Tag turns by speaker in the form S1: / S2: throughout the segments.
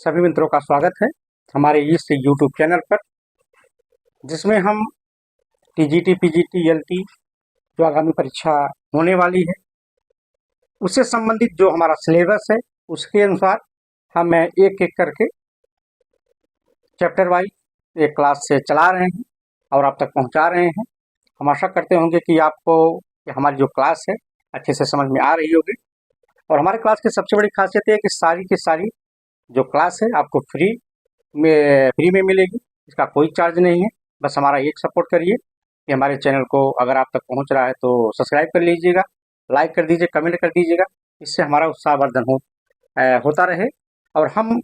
S1: सभी मित्रों का स्वागत है हमारे इस YouTube चैनल पर, जिसमें हम टीजीटी, पीजीटी, एलटी जो आगामी परीक्षा होने वाली है उससे संबंधित जो हमारा सिलेबस है उसके अनुसार हम एक एक करके चैप्टर वाइज एक क्लास से चला रहे हैं और आप तक पहुंचा रहे हैं। हम आशा करते होंगे कि आपको हमारी जो क्लास है अच्छे से समझ में आ रही होगी। और हमारे क्लास की सबसे बड़ी खासियत है कि सारी की सारी जो क्लास है आपको फ्री में मिलेगी। इसका कोई चार्ज नहीं है। बस हमारा एक सपोर्ट करिए कि हमारे चैनल को अगर आप तक पहुंच रहा है तो सब्सक्राइब कर लीजिएगा, लाइक कर दीजिए, कमेंट कर दीजिएगा। इससे हमारा उत्साहवर्धन होता रहे और हम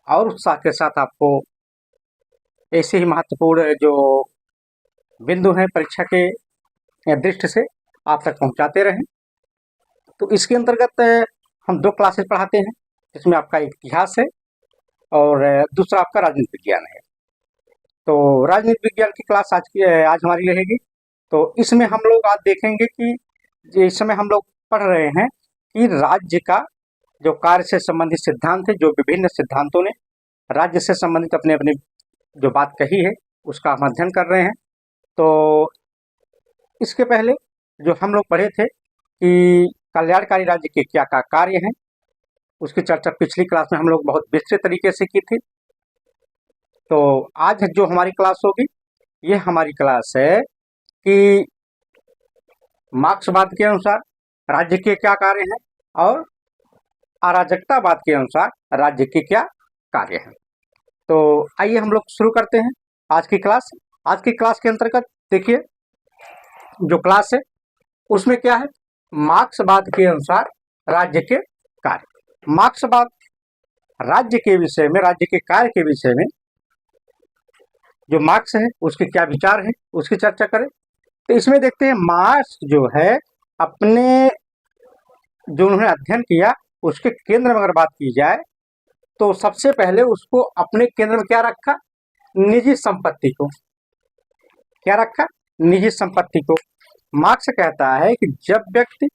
S1: और उत्साह के साथ आपको ऐसे ही महत्वपूर्ण जो बिंदु हैं परीक्षा के दृष्टि से आप तक पहुंचाते रहें। तो इसके अंतर्गत हम 2 क्लासेस पढ़ाते हैं, जिसमें आपका इतिहास है और दूसरा आपका राजनीति विज्ञान है। तो राजनीति विज्ञान की क्लास आज हमारी रहेगी। तो इसमें हम लोग आज देखेंगे कि इस समय हम लोग पढ़ रहे हैं कि राज्य का जो कार्य से संबंधित सिद्धांत है, जो विभिन्न सिद्धांतों ने राज्य से संबंधित अपने अपने जो बात कही है उसका हम अध्ययन कर रहे हैं। तो इसके पहले जो हम लोग पढ़े थे कि कल्याणकारी राज्य के क्या क्या कार्य हैं, उसकी चर्चा पिछली क्लास में हम लोग बहुत विस्तृत तरीके से की थी। तो आज जो हमारी क्लास होगी ये हमारी क्लास है कि मार्क्सवाद के अनुसार राज्य के क्या कार्य हैं और अराजकतावाद के अनुसार राज्य के क्या कार्य हैं। तो आइए हम लोग शुरू करते हैं आज की क्लास। आज की क्लास के अंतर्गत देखिए जो क्लास है उसमें क्या है, मार्क्सवाद के अनुसार राज्य के कार्य। मार्क्सवाद राज्य के विषय में, राज्य के कार्य के विषय में जो मार्क्स है उसके क्या विचार है उसकी चर्चा करें। तो इसमें देखते हैं मार्क्स जो है अपने जो उन्होंने अध्ययन किया उसके केंद्र में अगर बात की जाए तो सबसे पहले उसको अपने केंद्र में क्या रखा, निजी संपत्ति को। क्या रखा, निजी संपत्ति को। मार्क्स कहता है कि जब व्यक्ति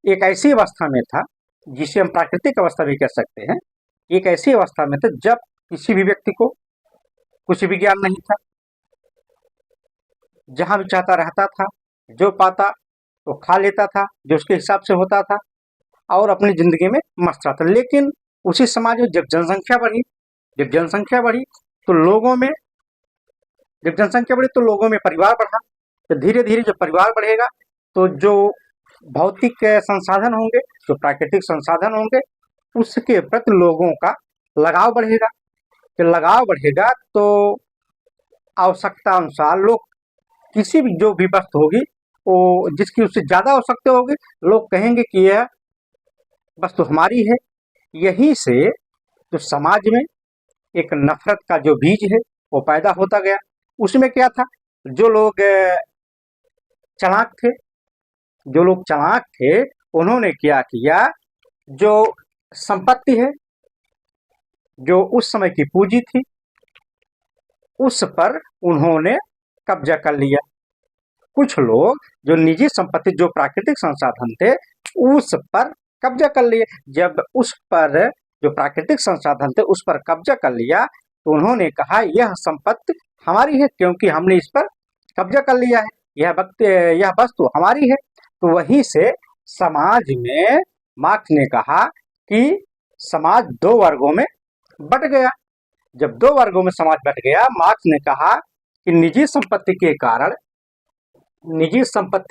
S1: एक ऐसी अवस्था में था जिसे हम प्राकृतिक अवस्था भी कह सकते हैं, एक ऐसी अवस्था में था जब किसी भी व्यक्ति को कुछ भी ज्ञान नहीं था, जहां भी चाहता रहता था, जो पाता वो खा लेता था, जो उसके हिसाब से होता था और अपनी जिंदगी में मस्त रहता। लेकिन उसी समाज में जब जनसंख्या बढ़ी तो लोगों में परिवार बढ़ा। तो धीरे धीरे जब परिवार बढ़ेगा तो जो भौतिक संसाधन होंगे, जो प्राकृतिक संसाधन होंगे, उसके प्रति लोगों का लगाव बढ़ेगा। जब लगाव बढ़ेगा तो आवश्यकता अनुसार लोग किसी भी जो भी वस्तु होगी वो जिसकी उससे ज्यादा आवश्यकता होगी, लोग कहेंगे कि यह वस्तु हमारी है। यहीं से जो समाज में एक नफरत का जो बीज है वो पैदा होता गया। उसमें क्या था, जो लोग चालाक थे उन्होंने क्या किया, जो संपत्ति है, जो उस समय की पूंजी थी, उस पर उन्होंने कब्जा कर लिया। कुछ लोग जो निजी संपत्ति, जो प्राकृतिक संसाधन थे, उस पर कब्जा कर लिए। जब उस पर जो प्राकृतिक संसाधन थे उस पर कब्जा कर लिया तो उन्होंने कहा यह संपत्ति हमारी है क्योंकि हमने इस पर कब्जा कर लिया है, यह वस्तु हमारी है। तो वहीं से समाज में मार्क्स ने कहा कि समाज 2 वर्गों में बट गया। जब 2 वर्गों में समाज बट गया, मार्क्स ने कहा कि निजी संपत्ति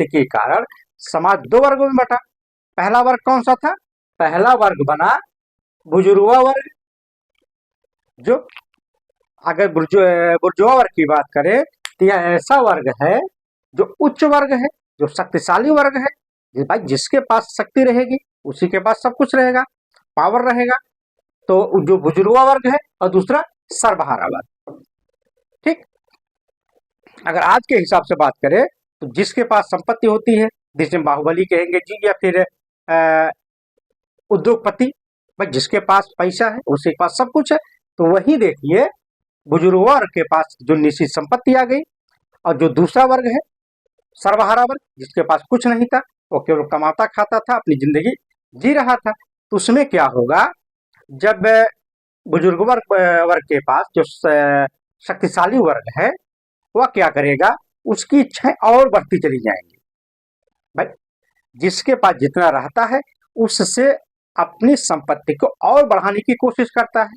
S1: के कारण समाज 2 वर्गों में बटा। पहला वर्ग कौन सा था, पहला वर्ग बना बुजुर्गा वर्ग। जो अगर बुर्जुआ वर्ग की बात करें तो यह ऐसा वर्ग है जो उच्च वर्ग है, जो शक्तिशाली वर्ग है। भाई जिसके पास शक्ति रहेगी उसी के पास सब कुछ रहेगा, पावर रहेगा। तो जो बुजुर्गा वर्ग है और दूसरा सर्वहारा वर्ग। ठीक, अगर आज के हिसाब से बात करें तो जिसके पास संपत्ति होती है, जिसे बाहुबली कहेंगे जी, या फिर उद्योगपति, भाई जिसके पास पैसा है उसी के पास सब कुछ है। तो वही देखिए बुजुर्ग वर्ग के पास जो निश्चित संपत्ति आ गई और जो दूसरा वर्ग है सर्वहारा वर्ग, जिसके पास कुछ नहीं था, वो केवल कमाता खाता था, अपनी जिंदगी जी रहा था। तो उसमें क्या होगा, जब बुजुर्ग वर्ग के पास जो शक्तिशाली वर्ग है, वह क्या करेगा, उसकी इच्छाएं और बढ़ती चली जाएंगी। भाई, जिसके पास जितना रहता है उससे अपनी संपत्ति को और बढ़ाने की कोशिश करता है।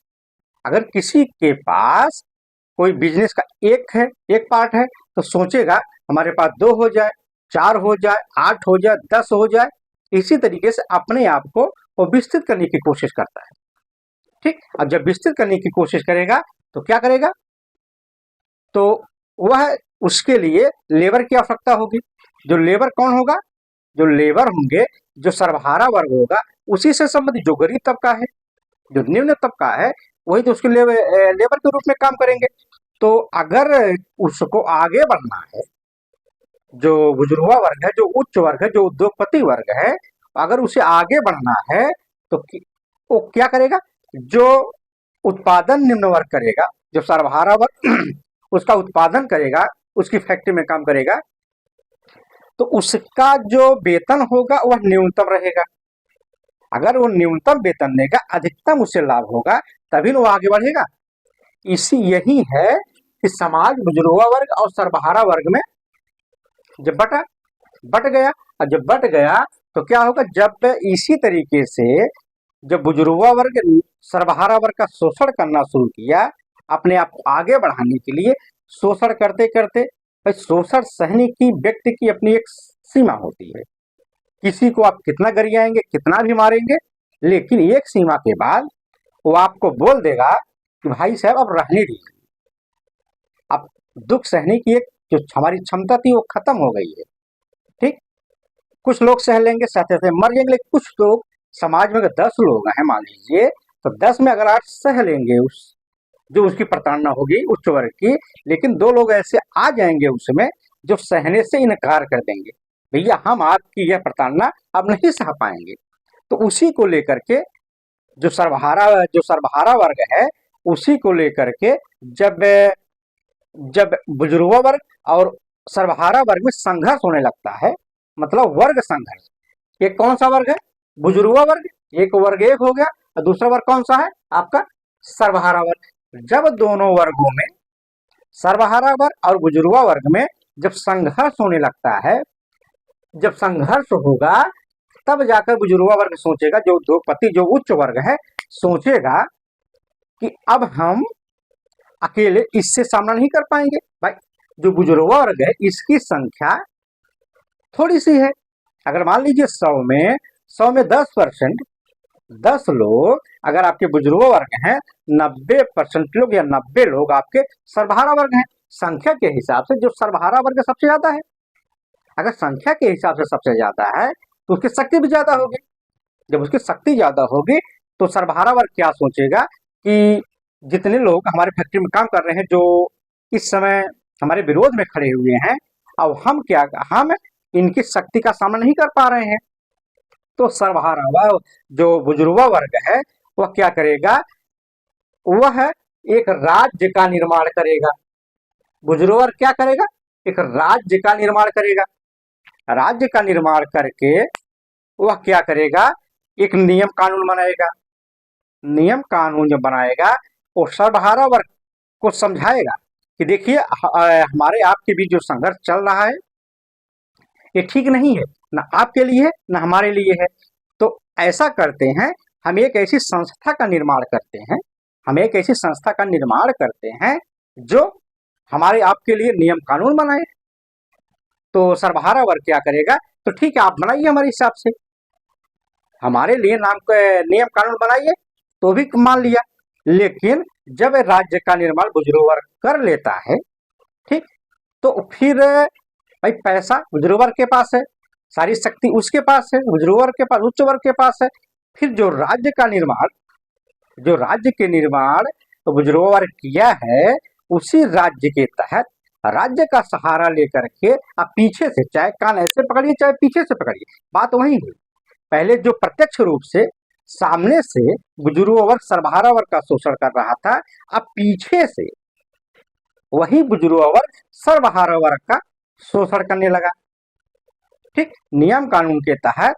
S1: अगर किसी के पास कोई बिजनेस का एक पार्ट है तो सोचेगा हमारे पास 2 हो जाए, 4 हो जाए, 8 हो जाए, 10 हो जाए। इसी तरीके से अपने आप को वो विस्तृत करने की कोशिश करता है। ठीक, अब जब विस्तृत करने की कोशिश करेगा तो क्या करेगा, तो वह उसके लिए लेबर की आवश्यकता होगी। जो लेबर कौन होगा, जो लेबर होंगे, जो सर्वहारा वर्ग होगा, उसी से संबंधित जो गरीब तबका है, जो निम्न तबका है, वही तो उसके लेबर के रूप में काम करेंगे। तो अगर उसको आगे बढ़ना है, जो बुजुर्गा वर्ग है, जो उच्च वर्ग है, जो उद्योगपति वर्ग है, अगर उसे आगे बढ़ना है तो वो क्या करेगा, जो उत्पादन निम्न वर्ग करेगा, जो सर्वहारा वर्ग उसका उत्पादन करेगा, उसकी फैक्ट्री में काम करेगा, तो उसका जो वेतन होगा वह न्यूनतम रहेगा। अगर वो न्यूनतम वेतन देगा, अधिकतम उससे लाभ होगा, तभी वो आगे बढ़ेगा। यही है कि समाज बुजुर्गा वर्ग और सर्वहारा वर्ग में जब बट गया, और जब बट गया तो क्या होगा, जब इसी तरीके से जब बुजुर्गा वर्ग सर्वहारा वर्ग का शोषण करना शुरू किया, अपने आप को आगे बढ़ाने के लिए शोषण करते करते, शोषण सहने की व्यक्ति की अपनी एक सीमा होती है। किसी को आप कितना गरियाएंगे, कितना भी मारेंगे, लेकिन एक सीमा के बाद वो आपको बोल देगा कि भाई साहब अब रहने दीजिए, अब दुख सहने की एक जो हमारी क्षमता थी वो खत्म हो गई है। ठीक, कुछ लोग सह लेंगे, सहते सहते मर जाएंगे, लेकिन कुछ लोग समाज में अगर 10 लोग हैं मान लीजिए, तो 10 में अगर 8 सह लेंगे उस जो उसकी प्रताड़ना होगी उच्च वर्ग की, लेकिन 2 लोग ऐसे आ जाएंगे उसमें जो सहने से इनकार कर देंगे, भैया हम आपकी यह प्रताड़ना अब नहीं सह पाएंगे। तो उसी को लेकर के जो सर्वहारा वर्ग है, उसी को लेकर के जब जब बुजुर्गा वर्ग और सर्वहारा वर्ग में संघर्ष होने लगता है, मतलब वर्ग संघर्ष। एक कौन सा वर्ग है, बुजुर्गा वर्ग, एक वर्ग एक हो गया, और दूसरा वर्ग कौन सा है आपका, सर्वहारा वर्ग। जब दोनों वर्गों में, सर्वहारा वर्ग और बुजुर्गा वर्ग में जब संघर्ष होने लगता है, जब संघर्ष होगा तब जाकर बुजुर्गा वर्ग सोचेगा, जो उद्योगपति जो उच्च वर्ग है सोचेगा कि अब हम अकेले इससे सामना नहीं कर पाएंगे। भाई, जो बुजुर्गा वर्ग है इसकी संख्या थोड़ी सी है। अगर मान लीजिए 100 में 10%, 10 लोग अगर आपके बुजुर्ग वर्ग हैं, 90% लोग या 90 लोग आपके सर्वहारा वर्ग हैं। संख्या के हिसाब से जो सर्वहारा वर्ग सबसे ज्यादा है, अगर संख्या के हिसाब से सबसे ज्यादा है तो उसकी शक्ति भी ज्यादा होगी। जब उसकी शक्ति ज्यादा होगी तो सर्वहारा वर्ग क्या सोचेगा कि जितने लोग हमारे फैक्ट्री में काम कर रहे हैं, जो इस समय हमारे विरोध में खड़े हुए हैं, अब हम इनकी शक्ति का सामना नहीं कर पा रहे हैं। तो सर्वहारा वर्ग जो बुजुर्गा वर्ग है वह क्या करेगा, वह एक राज्य का निर्माण करेगा। बुजुर्ग वर्ग क्या करेगा, एक राज्य का निर्माण करेगा। राज्य का निर्माण करके वह क्या करेगा, एक नियम कानून बनाएगा। नियम कानून जब बनाएगा वो सर्वहारा वर्ग को समझाएगा कि देखिए हमारे आपके बीच जो संघर्ष चल रहा है ये ठीक नहीं है, ना आपके लिए है ना हमारे लिए है। तो ऐसा करते हैं, हम एक ऐसी संस्था का निर्माण करते हैं, हम एक ऐसी संस्था का निर्माण करते हैं जो हमारे आपके लिए नियम कानून बनाए। तो सर्वहारा वर्ग क्या करेगा, तो ठीक है आप बनाइए हमारे हिसाब से, हमारे लिए नियम कानून बनाइए, तो भी मान लिया। लेकिन जब राज्य का निर्माण बुजुर्ग वर्ग कर लेता है, ठीक, तो फिर भाई पैसा बुजुर्ग वर्ग के पास है, सारी शक्ति उसके पास है, बुजुर्ग वर्ग के पास, उच्च वर्ग के पास है। फिर जो राज्य के निर्माण तो बुजुर्ग वर्ग किया है, उसी राज्य के तहत राज्य का सहारा लेकर के आप पीछे से, चाहे कान ऐसे पकड़िए चाहे पीछे से पकड़िए, बात वही हुई। पहले जो प्रत्यक्ष रूप से सामने से बुजुर्ग वर्ग सर्वहारा वर्ग का शोषण कर रहा था, अब पीछे से वही बुजुर्ग वर्ग सर्वहारा वर्ग का शोषण करने लगा। ठीक, नियम कानून के तहत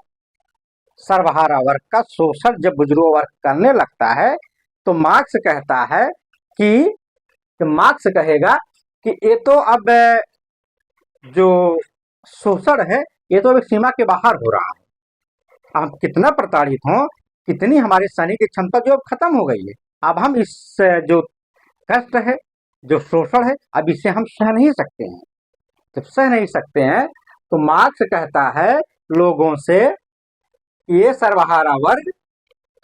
S1: सर्वहारा वर्ग का शोषण जब बुजुर्ग वर्ग करने लगता है तो मार्क्स कहता है कि मार्क्स कहेगा कि ये तो अब जो शोषण है ये तो अब सीमा के बाहर हो रहा है। हम कितना प्रताड़ित हों, कितनी हमारे सैनिक की क्षमता जो अब खत्म हो गई है, अब हम इस जो कष्ट है, जो शोषण है, अब इसे हम सह नहीं सकते हैं। जब सह नहीं सकते हैं तो मार्क्स कहता है लोगों से, ये सर्वहारा वर्ग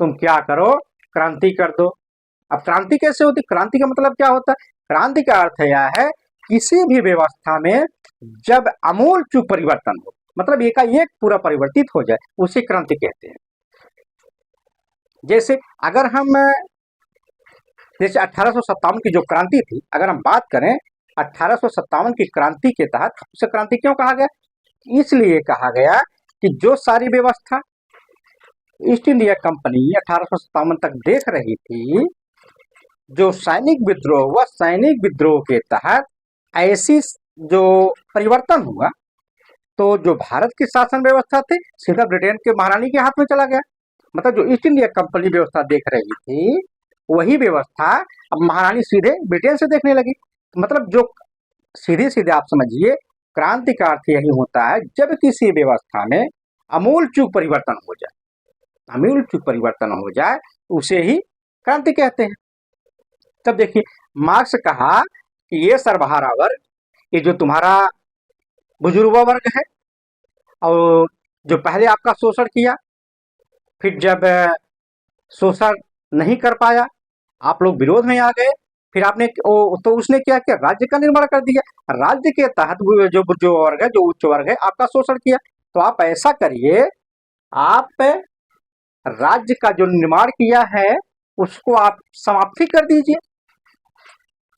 S1: तुम क्या करो, क्रांति कर दो। अब क्रांति कैसे होती? क्रांति का मतलब क्या होता है? क्रांति का अर्थ यह है किसी भी व्यवस्था में जब आमूल चूल परिवर्तन हो, मतलब एकाएक पूरा परिवर्तित हो जाए, उसे क्रांति कहते हैं। जैसे अगर हम जैसे 1857 की जो क्रांति थी, अगर हम बात करें 1857 की क्रांति के तहत उसे क्रांति क्यों कहा गया? इसलिए कहा गया कि जो सारी व्यवस्था ईस्ट इंडिया कंपनी 1857 तक देख रही थी, जो सैनिक विद्रोह हुआ, सैनिक विद्रोह के तहत ऐसी जो परिवर्तन हुआ, तो जो भारत की शासन व्यवस्था थी सीधा ब्रिटेन के महारानी के हाथ में चला गया। मतलब जो ईस्ट इंडिया कंपनी व्यवस्था देख रही थी वही व्यवस्था अब महारानी सीधे ब्रिटेन से देखने लगी। मतलब जो सीधे सीधे आप समझिए, क्रांति का अर्थ यही होता है जब किसी व्यवस्था में आमूल चूल परिवर्तन हो जाए, आमूल चूल परिवर्तन हो जाए उसे ही क्रांति कहते हैं। तब देखिए मार्क्स कहा कि ये सर्वहारा वर्ग, ये जो तुम्हारा बुजुर्ग वर्ग है और जो पहले आपका शोषण किया, फिर जब शोषण नहीं कर पाया आप लोग विरोध में आ गए, फिर आपने तो उसने क्या किया? राज्य का निर्माण कर दिया। राज्य के तहत जो जो वर्ग है, जो उच्च वर्ग है, आपका शोषण किया। तो आप ऐसा करिए, आप राज्य का जो निर्माण किया है उसको आप समाप्ति कर दीजिए,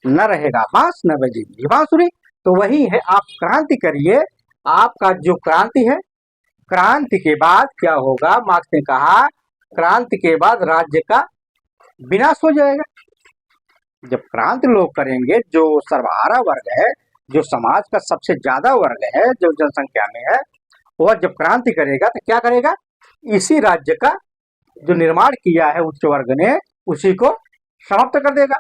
S1: न रहेगा बांस न बजेगी बांसुरी। तो वही है, आप क्रांति करिए। आपका जो क्रांति है, क्रांति के बाद क्या होगा? मार्क्स ने कहा क्रांति के बाद राज्य का विनाश हो जाएगा। जब क्रांति लोग करेंगे, जो सर्वहारा वर्ग है, जो समाज का सबसे ज्यादा वर्ग है, जो जनसंख्या में है, वह जब क्रांति करेगा तो क्या करेगा? इसी राज्य का जो निर्माण किया है उच्च वर्ग ने, उसी को समाप्त कर देगा।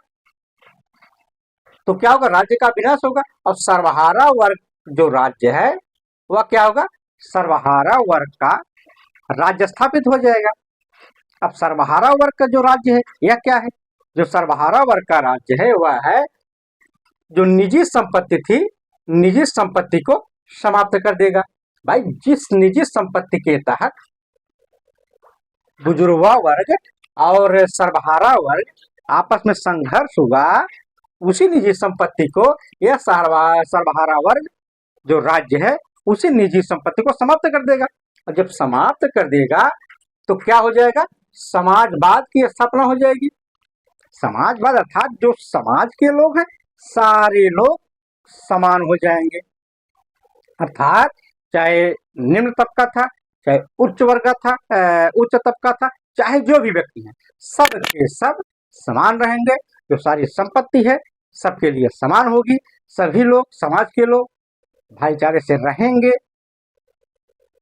S1: तो क्या होगा? राज्य का विनाश होगा और सर्वहारा वर्ग जो राज्य है वह क्या होगा? सर्वहारा वर्ग का राज्य स्थापित हो जाएगा। अब सर्वहारा वर्ग का जो राज्य है यह क्या है? जो सर्वहारा वर्ग का राज्य है वह है जो निजी संपत्ति थी, निजी संपत्ति को समाप्त कर देगा। भाई, जिस निजी संपत्ति के तहत बुजुर्गा वर्ग और सर्वहारा वर्ग आपस में संघर्ष हुआ, उसी निजी संपत्ति को यह सर्वहारा वर्ग जो राज्य है उसी निजी संपत्ति को समाप्त कर देगा। और जब समाप्त कर देगा तो क्या हो जाएगा? समाजवाद की स्थापना हो जाएगी। समाजवाद अर्थात जो समाज के लोग हैं सारे लोग समान हो जाएंगे, अर्थात चाहे निम्न तबका था, चाहे उच्च वर्ग था, उच्च तबका था, चाहे जो भी व्यक्ति है, सब के सब समान रहेंगे। जो सारी संपत्ति है सबके लिए समान होगी। सभी लोग, समाज के लोग भाईचारे से रहेंगे।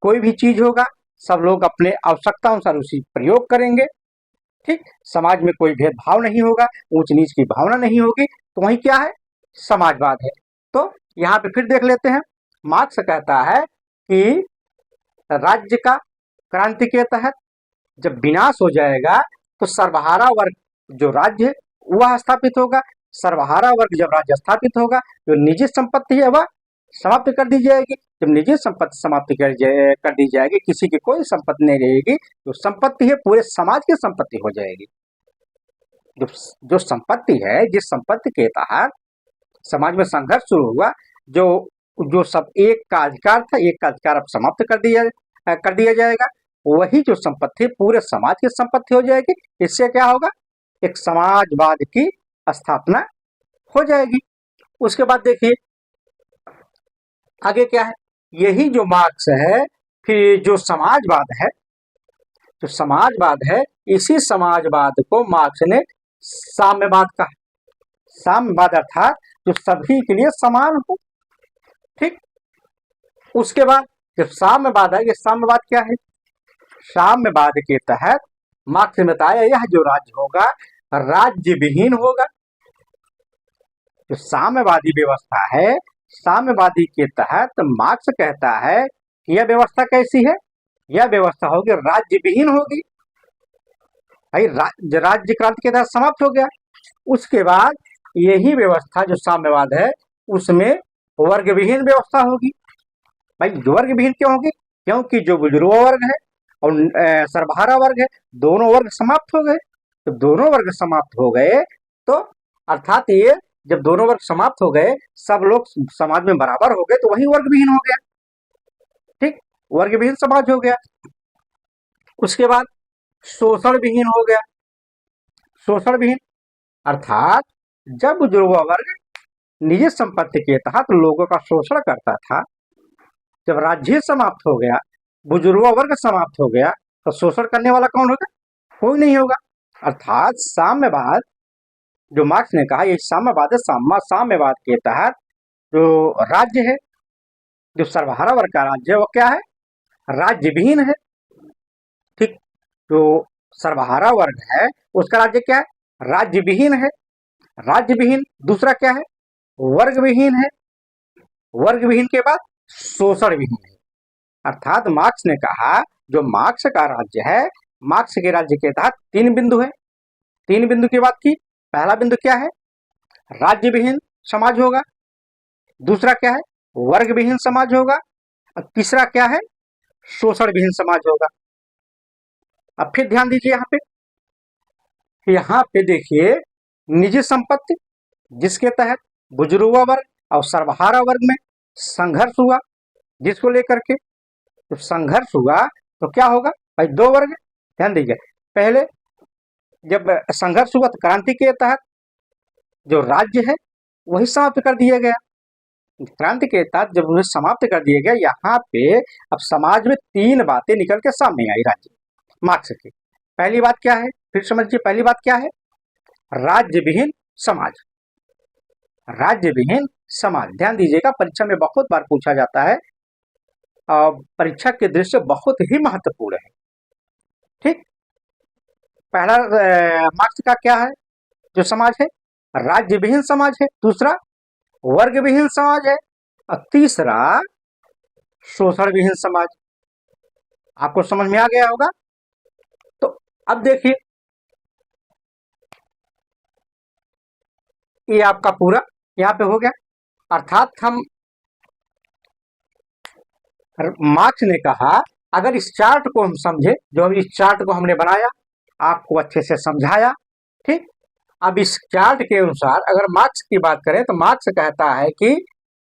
S1: कोई भी चीज होगा सब लोग अपने आवश्यकता अनुसार उसी प्रयोग करेंगे। ठीक, समाज में कोई भेदभाव नहीं होगा, ऊंच नीच की भावना नहीं होगी। तो वही क्या है? समाजवाद है। तो यहाँ पे फिर देख लेते हैं, मार्क्स कहता है कि राज्य का क्रांति के तहत जब विनाश हो जाएगा तो सर्वहारा वर्ग जो राज्य है वह स्थापित होगा। सर्वहारा वर्ग जब राज्य स्थापित होगा, जो निजी संपत्ति है वह समाप्त कर दी जाएगी। जब निजी संपत्ति समाप्त कर दी जाएगी, किसी की कोई संपत्ति नहीं रहेगी, जो संपत्ति है पूरे समाज की संपत्ति हो जाएगी। जो संपत्ति है, जिस संपत्ति के तहत समाज में संघर्ष शुरू हुआ, जो सब एक का अधिकार था, एक का अधिकार अब समाप्त कर दिया जाएगा। वही जो संपत्ति पूरे समाज की संपत्ति हो जाएगी। इससे क्या होगा? एक समाजवाद की स्थापना हो जाएगी। उसके बाद देखिए आगे क्या है? यही जो मार्क्स है, फिर जो समाजवाद है, जो समाजवाद है, इसी समाजवाद को मार्क्स ने साम्यवाद कहा। साम्यवाद अर्थात जो सभी के लिए समान हो। ठीक, उसके बाद जब साम्यवाद है, ये साम्यवाद क्या है? साम्यवाद के तहत मार्क्स ने बताया यह जो राज्य होगा राज्य विहीन होगा। जो साम्यवादी व्यवस्था है, साम्यवादी के तहत मार्क्स कहता है कि यह व्यवस्था कैसी है, यह व्यवस्था होगी राज्य विहीन होगी। भाई राज्य क्रांति के तहत समाप्त हो गया। उसके बाद यही व्यवस्था जो साम्यवाद है उसमें वर्ग विहीन व्यवस्था होगी। भाई वर्ग विहीन क्यों होगी? क्योंकि जो बुजुर्ग वर्ग है और सर्वहारा वर्ग है, दोनों वर्ग समाप्त हो गए। तो दोनों वर्ग समाप्त हो गए तो अर्थात ये जब दोनों वर्ग समाप्त हो गए, सब लोग समाज में बराबर हो गए, तो वही वर्ग विहीन हो गया। ठीक, वर्ग विहीन समाज हो गया। उसके बाद शोषण विहीन हो गया। शोषण विहीन अर्थात जब बुजुर्ग वर्ग निजी संपत्ति के तहत लोगों का शोषण करता था, जब राज्य समाप्त हो गया, बुजुर्ग वर्ग समाप्त हो गया, तो शोषण करने वाला कौन होगा? कोई नहीं होगा। अर्थात साम्यवाद जो मार्क्स ने कहा, ये साम्यवाद है। साम्यवाद के तहत जो राज्य है, जो सर्वहारा वर्ग का राज्य है, वो क्या है? राज्य विहीन है। ठीक, जो सर्वहारा वर्ग है उसका राज्य क्या है? राज्य विहीन है। राज्य विहीन, दूसरा क्या है? वर्ग विहीन है। वर्ग विहीन के बाद शोषण विहीन है। अर्थात मार्क्स ने कहा जो मार्क्स का राज्य है, मार्क्स के राज्य के तहत 3 बिंदु है। 3 बिंदु की बात की। पहला बिंदु क्या है? राज्य विहीन समाज होगा। दूसरा क्या है? वर्ग विहीन समाज होगा। और तीसरा क्या है? शोषण विहीन समाज होगा। अब फिर ध्यान दीजिए यहाँ पे देखिए निजी संपत्ति, जिसके तहत बुजुर्ग वर्ग और सर्वहारा वर्ग में संघर्ष हुआ, जिसको लेकर के तो संघर्ष हुआ तो क्या होगा? भाई 2 वर्ग। ध्यान दीजिए, पहले जब संघर्ष हुआ तो क्रांति के तहत जो राज्य है वही समाप्त कर दिया गया। क्रांति के तहत जब उन्हें समाप्त कर दिया गया, यहाँ पे अब समाज में 3 बातें निकल के सामने आई राज्य मार्क्स की। पहली बात क्या है? फिर समझिए, पहली बात क्या है? राज्य विहीन समाज। राज्य विहीन समाज, ध्यान दीजिएगा, परीक्षा में बहुत बार पूछा जाता है। परीक्षा के दृष्टि से बहुत ही महत्वपूर्ण है। ठीक, पहला मार्क्स का क्या है जो समाज है? राज्य विहीन समाज है। दूसरा वर्ग विहीन समाज है। और तीसरा शोषण विहीन समाज। आपको समझ में आ गया होगा। तो अब देखिए, ये आपका पूरा यहाँ पे हो गया। अर्थात हम मार्क्स ने कहा अगर इस चार्ट को हम समझे, जो हम इस चार्ट को हमने बनाया, आपको अच्छे से समझाया। ठीक, अब इस चार्ट के अनुसार अगर मार्क्स की बात करें तो मार्क्स कहता है कि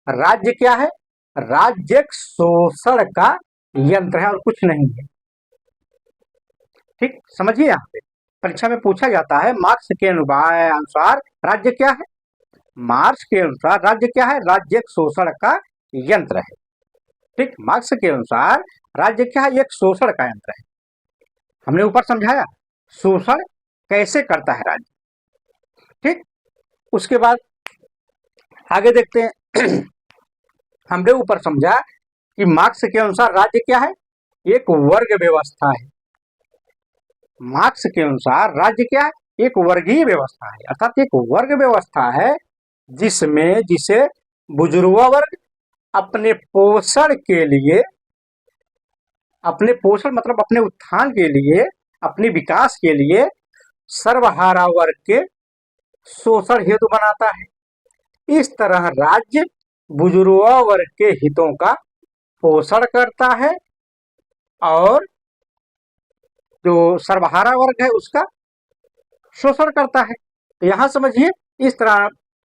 S1: राज्य क्या है? राज्य एक शोषण का यंत्र है और कुछ नहीं है। ठीक, समझिए, यहाँ पे परीक्षा में पूछा जाता है मार्क्स के अनुसार राज्य क्या है? मार्क्स के अनुसार राज्य क्या है? राज्य एक शोषण का यंत्र है। ठीक, मार्क्स के अनुसार राज्य क्या है? एक शोषण का यंत्र है। हमने ऊपर समझाया शोषण कैसे करता है राज्य। ठीक, उसके बाद आगे देखते हैं। हमने ऊपर समझा कि मार्क्स के अनुसार राज्य क्या है? एक वर्ग व्यवस्था है। मार्क्स के अनुसार राज्य क्या है? एक वर्गीय व्यवस्था है। अर्थात एक वर्ग व्यवस्था है जिसे बुजुर्ग वर्ग अपने पोषण के लिए, अपने पोषण मतलब अपने उत्थान के लिए, अपने विकास के लिए सर्वहारा वर्ग के शोषण हेतु बनाता है। इस तरह राज्य बुजुर्ग वर्ग के हितों का पोषण करता है और जो सर्वहारा वर्ग है उसका शोषण करता है। तो यहां समझिए, इस तरह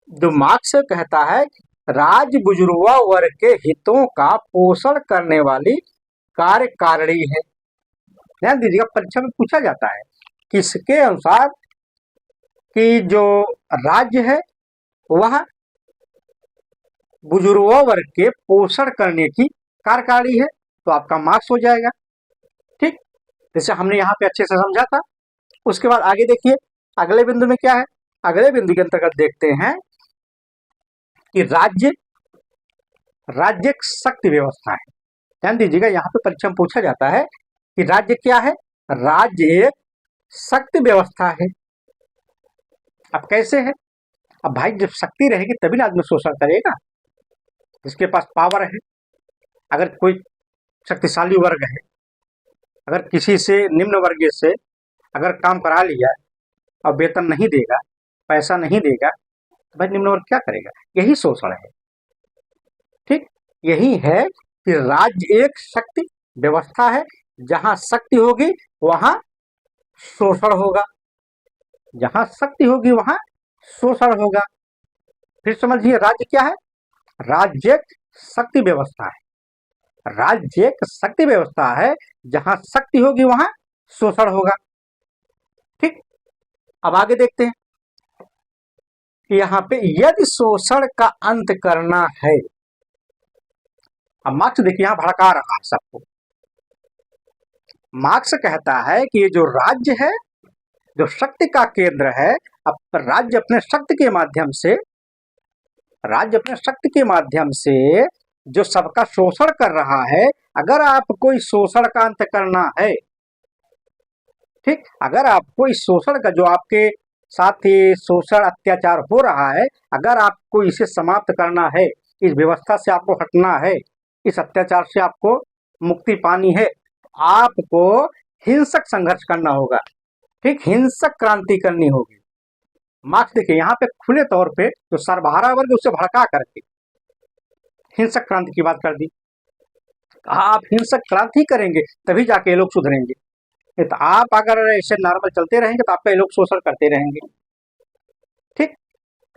S1: जो मार्क्स कहता है राज्य बुजुर्ग वर्ग के हितों का पोषण करने वाली कार्यकारिणी है। ध्यान दीजिएगा, परीक्षा में पूछा जाता है किसके अनुसार कि जो राज्य है वह बुजुर्ग वर्ग के पोषण करने की कार्यकारिणी है, तो आपका मार्क्स हो जाएगा। ठीक, जैसे हमने यहाँ पे अच्छे से समझा था। उसके बाद आगे देखिए, अगले बिंदु में क्या है? अगले बिंदु के अंतर्गत देखते हैं कि राज्य एक शक्ति व्यवस्था है। ध्यान दीजिएगा, यहाँ पे परीक्षा में पूछा जाता है कि राज्य क्या है? राज्य एक शक्ति व्यवस्था है। अब कैसे है? अब भाई जब शक्ति रहेगी तभी ना आदमी शोषण करेगा। जिसके पास पावर है, अगर कोई शक्तिशाली वर्ग है, अगर किसी से निम्न वर्गीय से अगर काम करा लिया और वेतन नहीं देगा, पैसा नहीं देगा, तो भाई निम्न वर्ग क्या करेगा? यही शोषण है। ठीक, यही है कि राज्य एक शक्ति व्यवस्था है। जहां शक्ति होगी वहां शोषण होगा, जहां शक्ति होगी वहां शोषण होगा। फिर समझिए, राज्य क्या है? राज्य एक शक्ति व्यवस्था है। राज्य एक शक्ति व्यवस्था है, जहां शक्ति होगी वहां शोषण होगा। ठीक, अब आगे देखते हैं कि यहाँ पे यदि शोषण का अंत करना है, अब मार्क्स देखिए यहां भड़का रहा है सबको। मार्क्स कहता है कि ये जो राज्य है, जो शक्ति का केंद्र है, अब राज्य अपने शक्ति के माध्यम से, राज्य अपने शक्ति के माध्यम से जो सबका शोषण कर रहा है, अगर आपको इस शोषण का अंत करना है, ठीक, अगर आपको इस शोषण का, जो आपके साथ ही शोषण अत्याचार हो रहा है, अगर आपको इसे समाप्त करना है, इस व्यवस्था से आपको हटना है, इस अत्याचार से आपको मुक्ति पानी है, आपको हिंसक संघर्ष करना होगा। ठीक, हिंसक क्रांति करनी होगी। मार्क्स देखिए यहाँ पे खुले तौर पे जो सर्वहारा वर्ग उसे भड़का करके हिंसक क्रांति की बात कर दी। आप हिंसक क्रांति करेंगे तभी जाके ये लोग सुधरेंगे। तो आप अगर ऐसे नॉर्मल चलते रहेंगे तो आपका ये लोग शोषण करते रहेंगे। ठीक,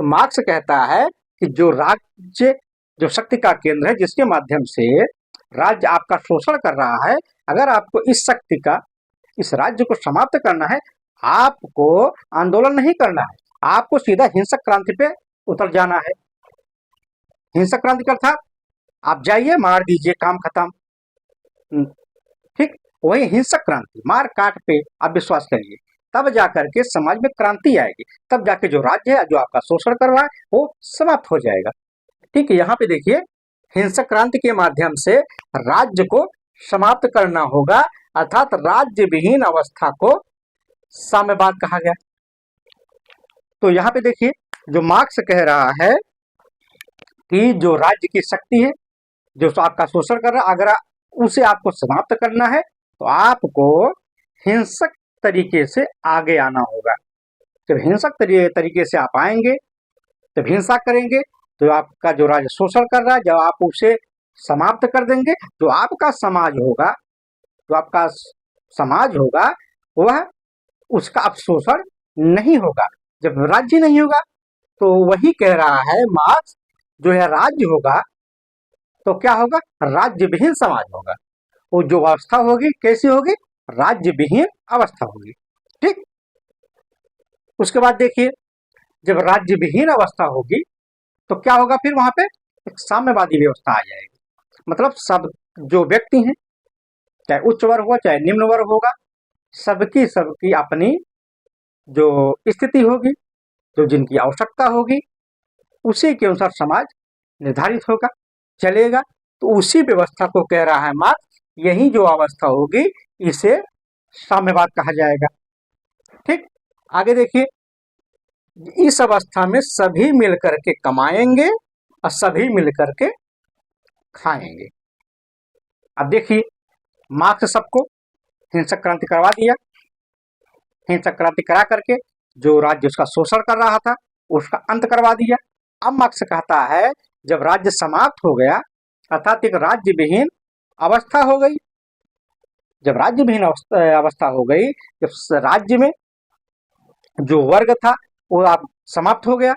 S1: तो मार्क्स कहता है कि जो राज्य, जो शक्ति का केंद्र है, जिसके माध्यम से राज्य आपका शोषण कर रहा है, अगर आपको इस शक्ति का, इस राज्य को समाप्त करना है, आपको आंदोलन नहीं करना है, आपको सीधा हिंसक क्रांति पे उतर जाना है। हिंसक क्रांति का अर्थात आप जाइए, मार दीजिए, काम खत्म। ठीक, वही हिंसक क्रांति, मार काट पे आप विश्वास करिए, तब जाकर के समाज में क्रांति आएगी, तब जाके जो राज्य है, जो आपका शोषण कर रहा है, वो समाप्त हो जाएगा। ठीक है, यहाँ पे देखिए, हिंसक क्रांति के माध्यम से राज्य को समाप्त करना होगा, अर्थात राज्य विहीन अवस्था को साम्यवाद कहा गया। तो यहाँ पे देखिए, जो मार्क्स कह रहा है कि जो राज्य की शक्ति है, जो आपका शोषण कर रहा है, अगर उसे आपको समाप्त करना है तो आपको हिंसक तरीके से आगे आना होगा। जब हिंसक तरीके से आप आएंगे, जब हिंसा करेंगे, तो आपका जो राज्य शोषण कर रहा है, जब आप उसे समाप्त कर देंगे, जो आपका समाज होगा, जो आपका समाज होगा, वह, उसका अब शोषण नहीं होगा। जब राज्य नहीं होगा तो वही कह रहा है मार्क्स, जो है राज्य होगा तो क्या होगा? राज्य विहीन समाज होगा। वो जो अवस्था होगी कैसी होगी? राज्य विहीन अवस्था होगी। ठीक, उसके बाद देखिए, जब राज्य विहीन अवस्था होगी तो क्या होगा? फिर वहां पे एक साम्यवादी व्यवस्था आ जाएगी। मतलब सब जो व्यक्ति हैं, चाहे उच्च वर्ग हो चाहे निम्न वर्ग होगा, सबकी अपनी जो स्थिति होगी, जो जिनकी आवश्यकता होगी, उसी के अनुसार समाज निर्धारित होगा, चलेगा। तो उसी व्यवस्था को कह रहा है मार्क्स, यही जो अवस्था होगी इसे साम्यवाद कहा जाएगा। ठीक, आगे देखिए, इस अवस्था में सभी मिलकर के कमाएंगे और सभी मिलकर के खाएंगे। अब देखिए, मार्क्स सबको हिंसक क्रांति करवा दिया, हिंसक क्रांति करा करके जो राज्य उसका शोषण कर रहा था उसका अंत करवा दिया। अब मार्क्स कहता है, जब राज्य समाप्त हो गया, अर्थात एक राज्य विहीन अवस्था हो गई, जब राज्य विहीन अवस्था हो गई, जब राज्य में जो वर्ग था वो आप समाप्त हो गया,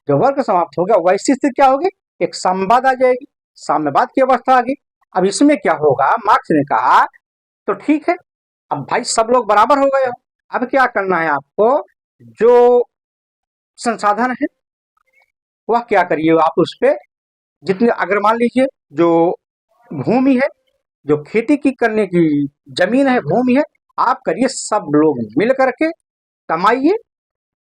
S1: जब वर्ग समाप्त हो गया, वैसी स्थिति क्या होगी? एक साम्यवाद आ जाएगी, साम्यवाद की अवस्था आ गई। अब इसमें क्या होगा? मार्क्स ने कहा तो ठीक है, अब भाई सब लोग बराबर हो गए हो, अब क्या करना है आपको? जो संसाधन है वह क्या करिए, आप उस पर जितने, अगर मान लीजिए जो भूमि है, जो खेती की करने की जमीन है, भूमि है, आप करिए, सब लोग मिल करके कमाइए,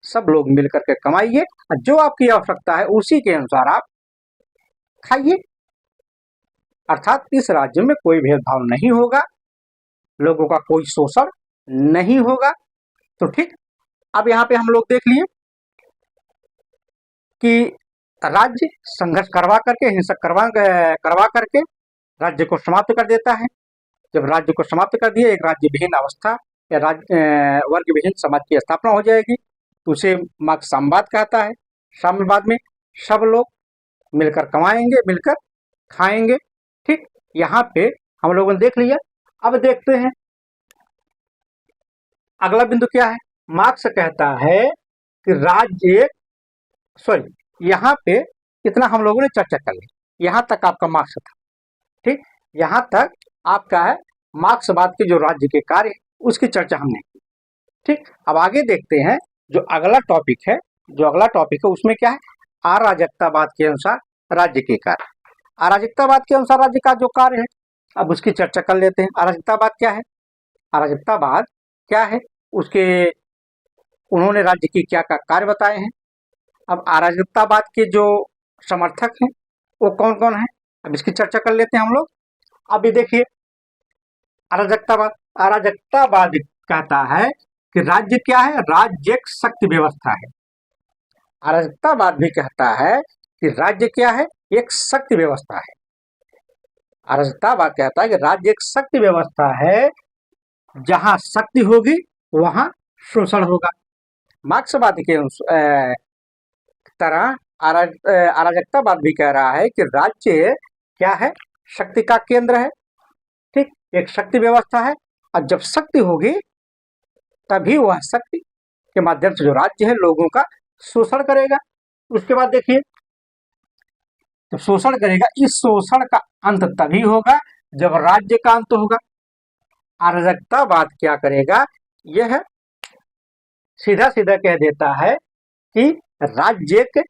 S1: सब लोग मिल करके कमाइए, जो आपकी आवश्यकता है उसी के अनुसार आप खाइए। अर्थात इस राज्य में कोई भेदभाव नहीं होगा, लोगों का कोई शोषण नहीं होगा। तो ठीक, अब यहाँ पे हम लोग देख लिए कि राज्य संघर्ष करवा करके, हिंसक करवा करके राज्य को समाप्त कर देता है। जब राज्य को समाप्त कर दिए, एक राज्य विहीन अवस्था या वर्ग विहीन समाज की स्थापना हो जाएगी। तो उसे मार्क्स साम्यवाद कहता है। साम्यवाद में सब लोग मिलकर कमाएंगे, मिलकर खाएंगे। ठीक, यहाँ पे हम लोगों ने देख लिया। अब देखते हैं अगला बिंदु क्या है। मार्क्स कहता है कि राज्य, सॉरी, यहाँ पे इतना हम लोगों ने चर्चा कर ली, यहाँ तक आपका मार्क्स था। ठीक, यहाँ तक आपका है मार्क्सवाद के जो राज्य के कार्य उसकी चर्चा हमने की। ठीक, अब आगे देखते हैं जो अगला टॉपिक है। उसमें क्या है, अराजकतावाद के अनुसार राज्य के कार्य। अराजकतावाद के अनुसार राज्य का जो कार्य है, अब उसकी चर्चा कर लेते हैं। अराजकतावाद क्या है, अराजकतावाद क्या है, उसके उन्होंने राज्य की क्या कार्य बताए हैं। अब अराजकतावाद के जो समर्थक हैं वो कौन कौन है, अब इसकी चर्चा कर लेते हैं हम लोग। अब ये देखिए, अराजकतावाद कहता है कि राज्य क्या है, राज्य एक शक्ति व्यवस्था है। अराजकतावाद भी कहता है कि राज्य क्या है, एक शक्ति व्यवस्था है। अराजकतावाद कहता है कि राज्य एक शक्ति व्यवस्था है, जहां शक्ति होगी वहां शोषण होगा। मार्क्सवाद के तरह अराजकतावाद भी कह रहा है कि राज्य क्या है, शक्ति का केंद्र है। ठीक, एक शक्ति व्यवस्था है, और जब शक्ति होगी तभी वह शक्ति के माध्यम से जो राज्य है लोगों का शोषण करेगा। उसके बाद देखिए, जब शोषण करेगा, इस शोषण का अंत तभी होगा जब राज्य का अंत होगा। अराजकतावाद क्या करेगा, यह सीधा सीधा कह देता है कि राज्य के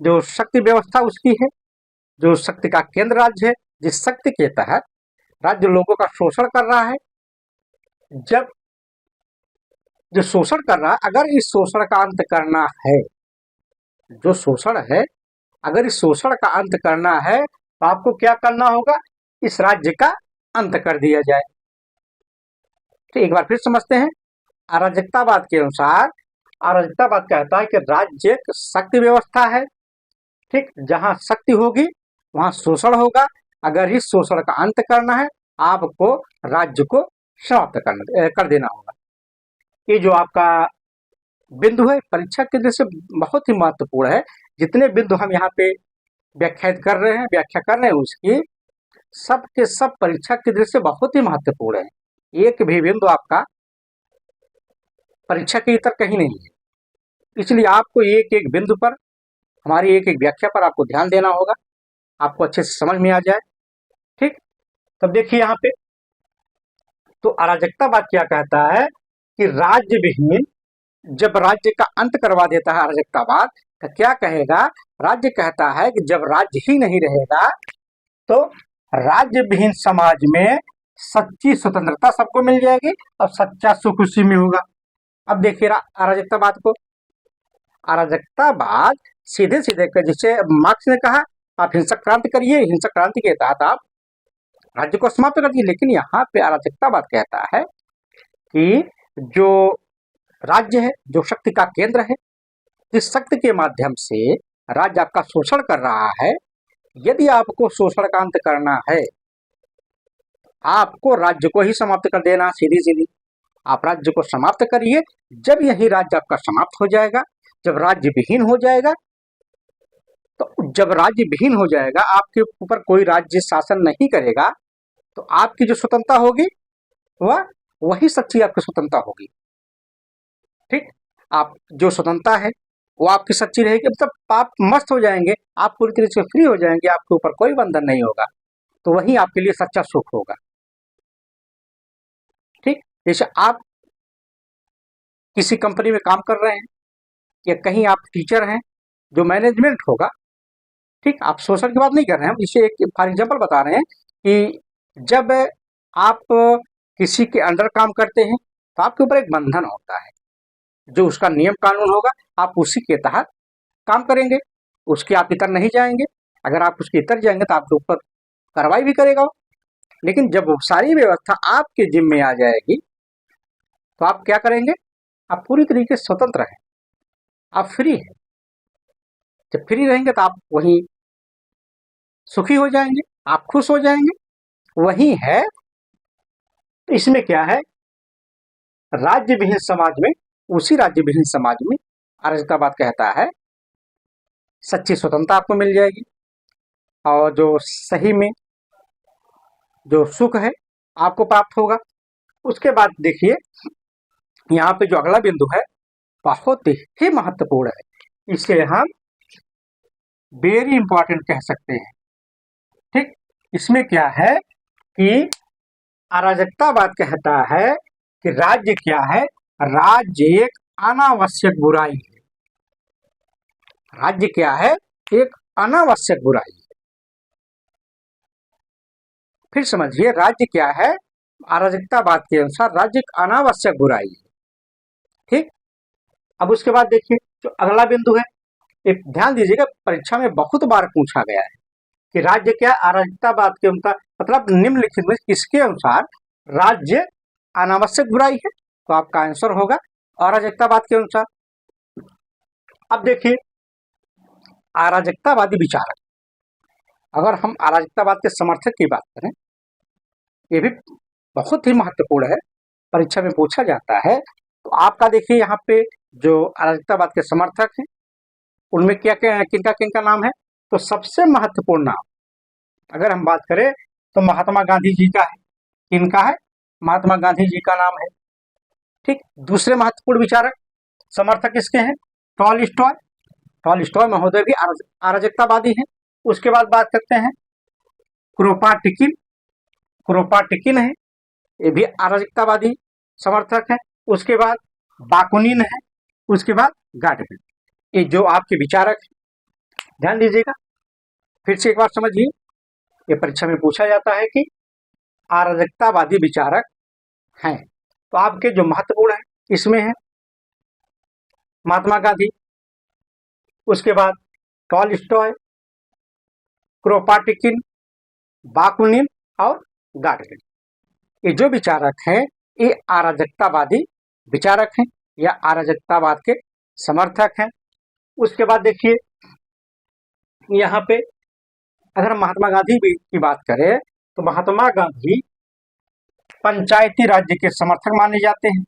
S1: जो शक्ति व्यवस्था उसकी है, जो शक्ति का केंद्र राज्य है, जिस शक्ति के तहत राज्य लोगों का शोषण कर रहा है, जब जो शोषण कर रहा है, अगर इस शोषण का अंत करना है, जो शोषण है, अगर इस शोषण का अंत करना है तो आपको क्या करना होगा, इस राज्य का अंत कर दिया जाए। तो एक बार फिर समझते हैं। अराजकतावाद के अनुसार, अराजकतावाद कहता है कि राज्य एक शक्ति व्यवस्था है। ठीक, जहां शक्ति होगी वहां शोषण होगा। अगर इस शोषण का अंत करना है, आपको राज्य को समाप्त कर देना होगा। ये जो आपका बिंदु है परीक्षा के दृष्टि से बहुत ही महत्वपूर्ण है। जितने बिंदु हम यहाँ पे व्याख्या कर रहे हैं उसकी सब के सब परीक्षा की दृष्टि से बहुत ही महत्वपूर्ण है। एक भी बिंदु आपका परीक्षा के इतर कहीं नहीं है, इसलिए आपको एक एक बिंदु पर, हमारी एक एक व्याख्या पर आपको ध्यान देना होगा, आपको अच्छे से समझ में आ जाए। ठीक, तब देखिए यहाँ पे तो अराजकतावाद क्या कहता है कि राज्य विहीन, जब राज्य का अंत करवा देता है अराजकतावाद, तो क्या कहेगा, राज्य कहता है कि जब राज्य ही नहीं रहेगा तो राज्य विहीन समाज में सच्ची स्वतंत्रता सबको मिल जाएगी और सच्चा सुख उसी में होगा। अब देखिए अराजकतावाद को, अराजकतावाद सीधे सीधे जिसे मार्क्स ने कहा आप हिंसक क्रांति करिए, हिंसक क्रांति के तहत आप राज्य को समाप्त कर दिए। लेकिन यहाँ पे अराजकतावाद कहता है कि जो राज्य है, जो शक्ति का केंद्र है, जिस शक्ति के माध्यम से राज्य आपका शोषण कर रहा है, यदि आपको शोषण का अंत करना है, आपको राज्य को ही समाप्त कर देना, सीधी सीधी आप राज्य को समाप्त करिए। जब यही राज्य आपका समाप्त हो जाएगा, जब राज्य विहीन हो जाएगा, तो जब राज्य विहीन हो जाएगा, आपके ऊपर कोई राज्य शासन नहीं करेगा, तो आपकी जो स्वतंत्रता होगी वह वही सच्ची आपकी स्वतंत्रता होगी। ठीक, आप जो स्वतंत्रता है वो आपकी सच्ची रहेगी। मतलब आप मस्त हो जाएंगे, आप पूरी तरीके से फ्री हो जाएंगे, आपके ऊपर कोई बंधन नहीं होगा, तो वही आपके लिए सच्चा सुख होगा। ठीक, जैसे आप किसी कंपनी में काम कर रहे हैं या कहीं आप टीचर हैं, जो मैनेजमेंट होगा, ठीक, आप शोषण की बात नहीं कर रहे हैं, इसे एक फॉर एग्जाम्पल बता रहे हैं कि जब आप किसी के अंडर काम करते हैं तो आपके ऊपर एक बंधन होता है, जो उसका नियम कानून होगा आप उसी के तहत काम करेंगे, उसके आप इतर नहीं जाएंगे। अगर आप उसके इतर जाएंगे तो आपके ऊपर कार्रवाई भी करेगा। लेकिन जब वो सारी व्यवस्था आपके जिम्मे में आ जाएगी तो आप क्या करेंगे? आप पूरी तरीके से स्वतंत्र हैं, आप फ्री हैं। जब फ्री रहेंगे तो आप वहीं सुखी हो जाएंगे, आप खुश हो जाएंगे, वही है। तो इसमें क्या है, राज्य विहीन समाज में, उसी राज्य विहीन समाज में अराजकतावाद कहता है सच्ची स्वतंत्रता आपको मिल जाएगी और जो सही में जो सुख है आपको प्राप्त होगा। उसके बाद देखिए यहाँ पे जो अगला बिंदु है बहुत ही महत्वपूर्ण है, इसे हम वेरी इंपॉर्टेंट कह सकते हैं। ठीक, इसमें क्या है कि अराजकतावाद कहता है कि राज्य क्या है? राज्य एक अनावश्यक बुराई है। राज्य क्या है? एक अनावश्यक बुराई है। फिर समझिए, राज्य क्या है? अराजकतावाद के अनुसार राज्य एक अनावश्यक बुराई है। ठीक, अब उसके बाद देखिए जो अगला बिंदु है, एक ध्यान दीजिएगा, परीक्षा में बहुत बार पूछा गया है कि राज्य क्या? अराजकतावाद के अनुसार, मतलब निम्नलिखित में किसके अनुसार राज्य अनावश्यक बुराई है? तो आपका आंसर होगा अराजकतावाद के अनुसार। अब देखिए अराजकतावादी विचारक, अगर हम अराजकतावाद के समर्थक की बात करें, ये भी बहुत ही महत्वपूर्ण है, परीक्षा में पूछा जाता है। तो आपका देखिए यहाँ पे जो अराजकतावाद के समर्थक हैं उनमें क्या क्या किनका किनका नाम है? तो सबसे महत्वपूर्ण नाम अगर हम बात करें तो महात्मा गांधी जी का है। किनका है? महात्मा गांधी जी का नाम है। ठीक, दूसरे महत्वपूर्ण विचारक समर्थक किसके हैं? टॉलस्टॉय। टॉलस्टॉय महोदय भी अराजकतावादी हैं। उसके बाद बात करते हैं क्रोपाटिकिन। क्रोपाटिकिन है, ये भी अराजकतावादी समर्थक है। उसके बाद बाकुनिन है। उसके बाद गाडगिल। ये जो आपके विचारक हैं, ध्यान दीजिएगा, फिर से एक बार समझिए, ये परीक्षा में पूछा जाता है कि अराजकतावादी विचारक हैं। तो आपके जो महत्वपूर्ण है इसमें है महात्मा गांधी, उसके बाद टॉलस्टॉय, क्रोपाटिकिन, बाकुनिन और गाडगिल। ये जो विचारक हैं ये अराजकतावादी विचारक हैं या अराजकतावाद के समर्थक हैं। उसके बाद देखिए यहाँ पे अगर महात्मा गांधी की बात करें तो महात्मा गांधी पंचायती राज्य के समर्थक माने जाते हैं।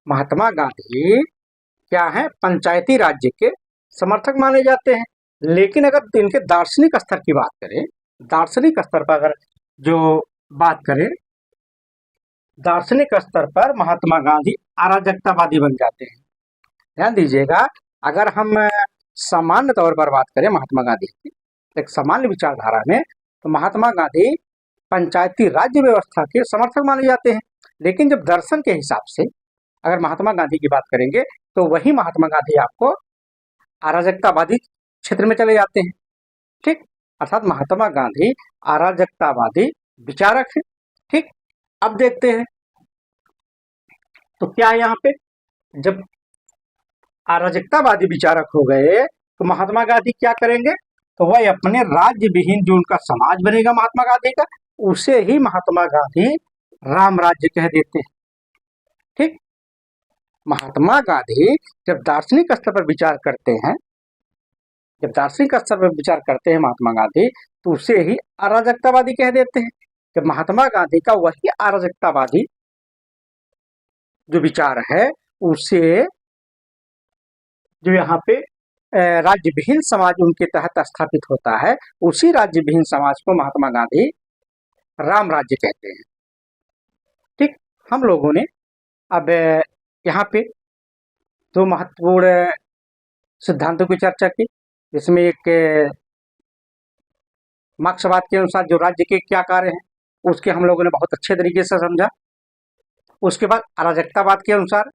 S1: महात्मा गांधी क्या है? पंचायती राज्य के समर्थक माने जाते हैं। लेकिन अगर इनके दार्शनिक स्तर की बात करें, दार्शनिक स्तर पर अगर जो बात करें, दार्शनिक स्तर पर महात्मा गांधी अराजकतावादी बन जाते हैं। ध्यान दीजिएगा, अगर हम सामान्य तौर पर बात करें महात्मा गांधी की, एक सामान्य विचारधारा में, तो महात्मा गांधी पंचायती राज्य व्यवस्था के समर्थक माने जाते हैं। लेकिन जब दर्शन के हिसाब से अगर महात्मा गांधी की बात करेंगे तो वही महात्मा गांधी आपको अराजकतावादी क्षेत्र में चले जाते हैं। ठीक, अर्थात महात्मा गांधी अराजकतावादी विचारक है। ठीक, अब देखते हैं तो क्या है यहाँ पे, जब अराजकतावादी विचारक हो गए तो महात्मा गांधी क्या करेंगे? तो वह अपने राज्य विहीन जो उनका समाज बनेगा महात्मा गांधी का, उसे ही महात्मा गांधी राम राज्य कह देते हैं। ठीक, महात्मा गांधी जब दार्शनिक स्तर पर विचार करते हैं, जब दार्शनिक स्तर पर विचार करते हैं महात्मा गांधी, तो उसे ही अराजकतावादी कह देते हैं। जब महात्मा गांधी का वही अराजकतावादी जो विचार है उसे जो यहाँ पे राज्य विहीन समाज उनके तहत स्थापित होता है, उसी राज्य विहीन समाज को महात्मा गांधी राम राज्य कहते हैं। ठीक, हम लोगों ने अब यहाँ पे दो महत्वपूर्ण सिद्धांतों की चर्चा की, जिसमें एक मार्क्सवाद के अनुसार जो राज्य के क्या कार्य हैं उसके हम लोगों ने बहुत अच्छे तरीके से समझा। उसके बाद अराजकतावाद के अनुसार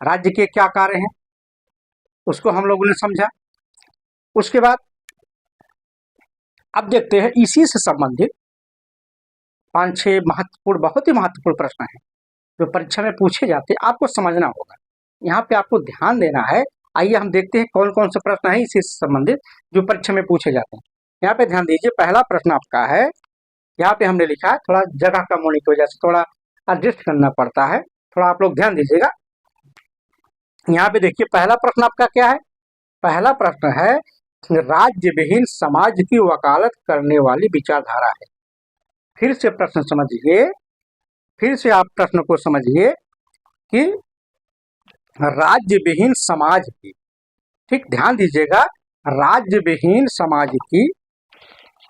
S1: राज्य के क्या कार्य हैं उसको हम लोगों ने समझा। उसके बाद अब देखते हैं इसी से संबंधित 5-6 महत्वपूर्ण, बहुत ही महत्वपूर्ण प्रश्न हैं जो परीक्षा में पूछे जाते हैं, आपको समझना होगा। यहाँ पे आपको ध्यान देना है। आइए हम देखते हैं कौन कौन से प्रश्न हैं इसी से संबंधित जो परीक्षा में पूछे जाते हैं। यहाँ पे ध्यान दीजिए, पहला प्रश्न आपका है, यहाँ पे हमने लिखा है, थोड़ा जगह कम होने की वजह से थोड़ा एडजस्ट करना पड़ता है, थोड़ा आप लोग ध्यान दीजिएगा। यहाँ पे देखिए पहला प्रश्न आपका क्या है। पहला प्रश्न है राज्य विहीन समाज की वकालत करने वाली विचारधारा है। फिर से प्रश्न समझिए, फिर से आप प्रश्न को समझिए कि राज्य विहीन समाज की, ठीक ध्यान दीजिएगा, राज्य विहीन समाज की,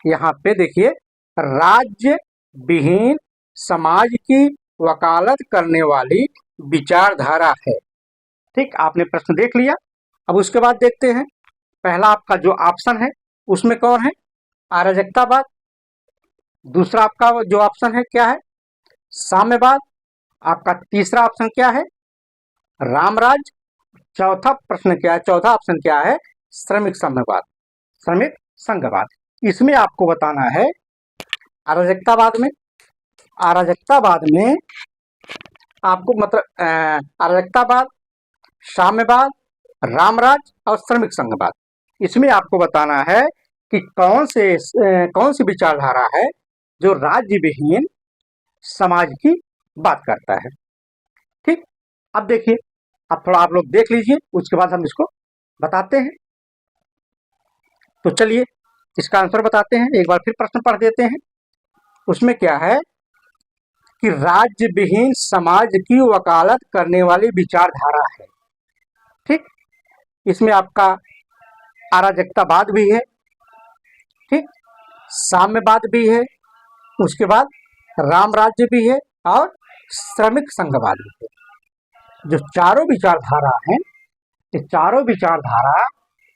S1: यहाँ पे देखिए राज्य विहीन समाज की वकालत करने वाली विचारधारा है। ठीक, आपने प्रश्न देख लिया। अब उसके बाद देखते हैं पहला आपका जो ऑप्शन है उसमें कौन है, अराजकतावाद। दूसरा आपका जो ऑप्शन है क्या है, साम्यवाद। आपका तीसरा ऑप्शन क्या है, रामराज। चौथा प्रश्न क्या है, चौथा ऑप्शन क्या है, श्रमिक संघवाद, श्रमिक संघवाद। इसमें आपको बताना है अराजकतावाद में, अराजकतावाद में आपको मतलब अराजकतावाद, साम्यवाद, रामराज और श्रमिक संघवाद, इसमें आपको बताना है कि कौन सी विचारधारा है जो राज्य विहीन समाज की बात करता है। ठीक, अब देखिए, अब थोड़ा आप लोग देख लीजिए, उसके बाद हम इसको बताते हैं। तो चलिए इसका आंसर बताते हैं, एक बार फिर प्रश्न पढ़ देते हैं। उसमें क्या है कि राज्य विहीन समाज की वकालत करने वाली विचारधारा है। ठीक, इसमें आपका अराजकतावाद भी है, ठीक, साम्यवाद भी है, उसके बाद रामराज्य भी है और श्रमिक संघवाद भी है। जो चारों विचारधारा हैं, ये चारों विचारधारा